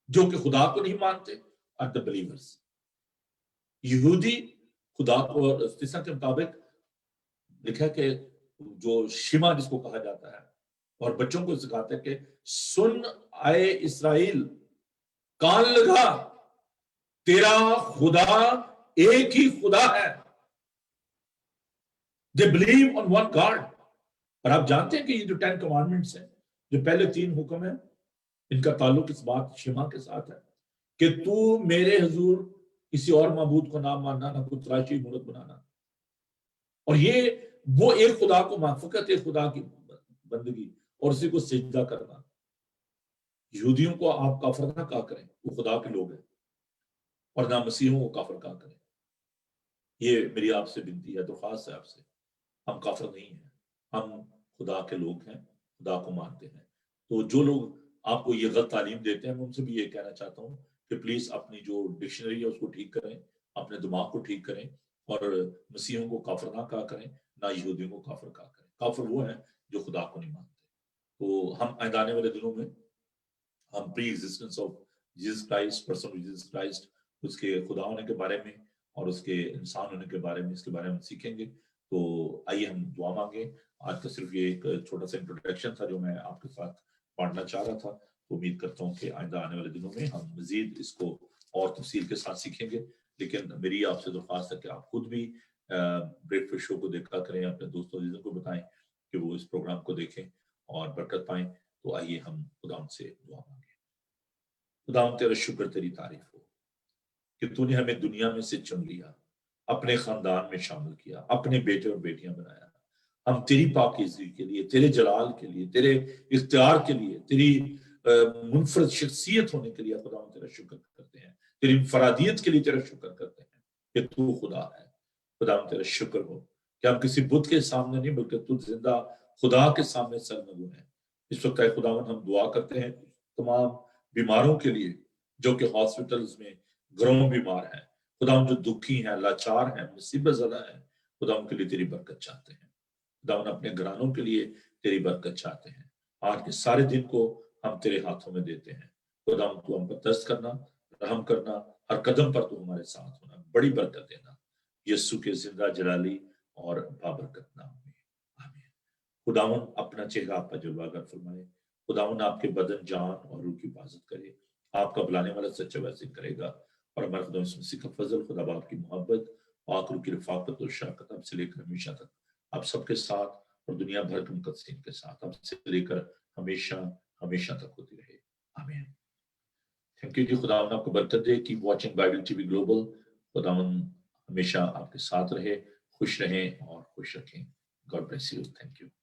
जो कि खुदा को नहीं मानते, और द बिलीवर्स। यहूदी खुदा को, तीसरा के मुताबिक लिखा है कि जो शिमा जिसको कहा जाता है, और बच्चों को सिखाते हैं कि सुन आए इस्राएल, कान लगा, तेरा खुदा एक ही खुदा है। They believe on one God. और आप जानते हैं कि ये जो 10 कमांडमेंट्स हैं, जो पहले 3 हुक्म है, इनका ताल्लुक इस बात शिमा के साथ है कि तू मेरे हुजूर किसी और माबूद को ना मानना, ना कोई तराशी मूरत बनाना। और ये वो एक खुदा को मान, फकत एक खुदा की बंदगी और उसी को सिजदा करना। यहूदियों को आप काफिर ना कहा करें, वो खुदा के लोग हैं, और ना मसीहों को काफिर कहा करें। ये मेरी आपसे विनती है, दरख्वास्त है आपसे। हम काफिर नहीं हैं, हम खुदा के लोग हैं, खुदा को मानते हैं। तो जो लोग आपको ये गलत तालीम देते हैं, मैं उनसे भी ये कहना चाहता हूँ कि प्लीज अपनी जो डिक्शनरी है उसको ठीक करें, अपने दिमाग को ठीक करें, और मसीहों को काफिर ना कहा करें, ना यहूदियों को काफिर कहा करें। काफिर वो है जो खुदा को नहीं मानते। तो हम आने वाले दिनों में हम pre existence of Jesus Christ, person of Jesus Christ, उसके खुदा होने के बारे में और उसके इंसान होने के बारे में, इसके बारे में सीखेंगे। तो आइए हम दुआ मांगे। आज का सिर्फ ये एक छोटा सा इंट्रोडक्शन था जो मैं आपके साथ बांटना चाह रहा था। तो उम्मीद करता हूँ कि आइंदा आने वाले दिनों में हम मजीद इसको और तफसील के साथ सीखेंगे। लेकिन मेरी आपसे दरख्वास्त है कि आप खुद भी ब्रेकफास्ट शो को देखा करें, अपने दोस्तों को बताएं कि वो इस प्रोग्राम को देखें और बरकत पाएं। तो आइए हम खुदा से दुआ मांगे। खुदा तेरा शुक्र, तेरी तारीफ हो कि तूने हमें दुनिया में से चुन लिया, अपने खानदान में शामिल किया, अपने बेटे और बेटियां बनाया। हम तेरी पाकीज़गी के लिए, तेरे जलाल के लिए, तेरे इख्तियार के लिए, तेरी मुनफरद शख्सियत होने के लिए खुदा तेरा शुक्र करते हैं, तेरी इंफरादियत के लिए तेरा शुक्र करते हैं कि तू खुदा है। खुदा तेरा शुक्र हो कि हम किसी बुत के सामने नहीं, बल्कि तू जिंदा खुदा के सामने सरनगू है। इस वक्त खुदावन हम दुआ करते हैं तमाम बीमारों के लिए जो कि हॉस्पिटल्स में घरों बीमार हैं, खुदा जो दुखी हैं, लाचार हैं, मुसीबत ज़दा हैं, खुदा उनके लिए तेरी बरकत चाहते हैं। खुदा अपने घरानों के लिए तेरी बरकत चाहते हैं। आज के सारे दिन को हम तेरे हाथों में देते हैं। खुदा तू हम पर दस्त करना, रहम करना, हर कदम पर तू हमारे साथ होना, बड़ी बरकत देना। यीशु के जिंदा जलाली और बाबरकत नाम में, आमीन। خداون اپنا چہرہ آپ پر جلوہ فرمائے، خداون آپ کے بدن، جان اور روح کی حفاظت کرے، آپ کا بلانے والا سچا وعدہ کرے گا، اور ہمارے خدا یسوع مسیح کا فضل، خدا باپ کی محبت، پاک روح کی رفاقت اور شراکت اب سے لے کر ہمیشہ تک آپ سب کے ساتھ اور دنیا بھر کے مقدسین کے ساتھ اب سے لے کر ہمیشہ ہمیشہ تک ہوتی رہے، آمین۔ تھینک یو جی، خداون آپ کو برکت دے۔ Keep watching Bible T V global. خداون ہمیشہ آپ کے ساتھ رہے، خوش رہیں اور خوش رکھیں۔ God bless you, thank you.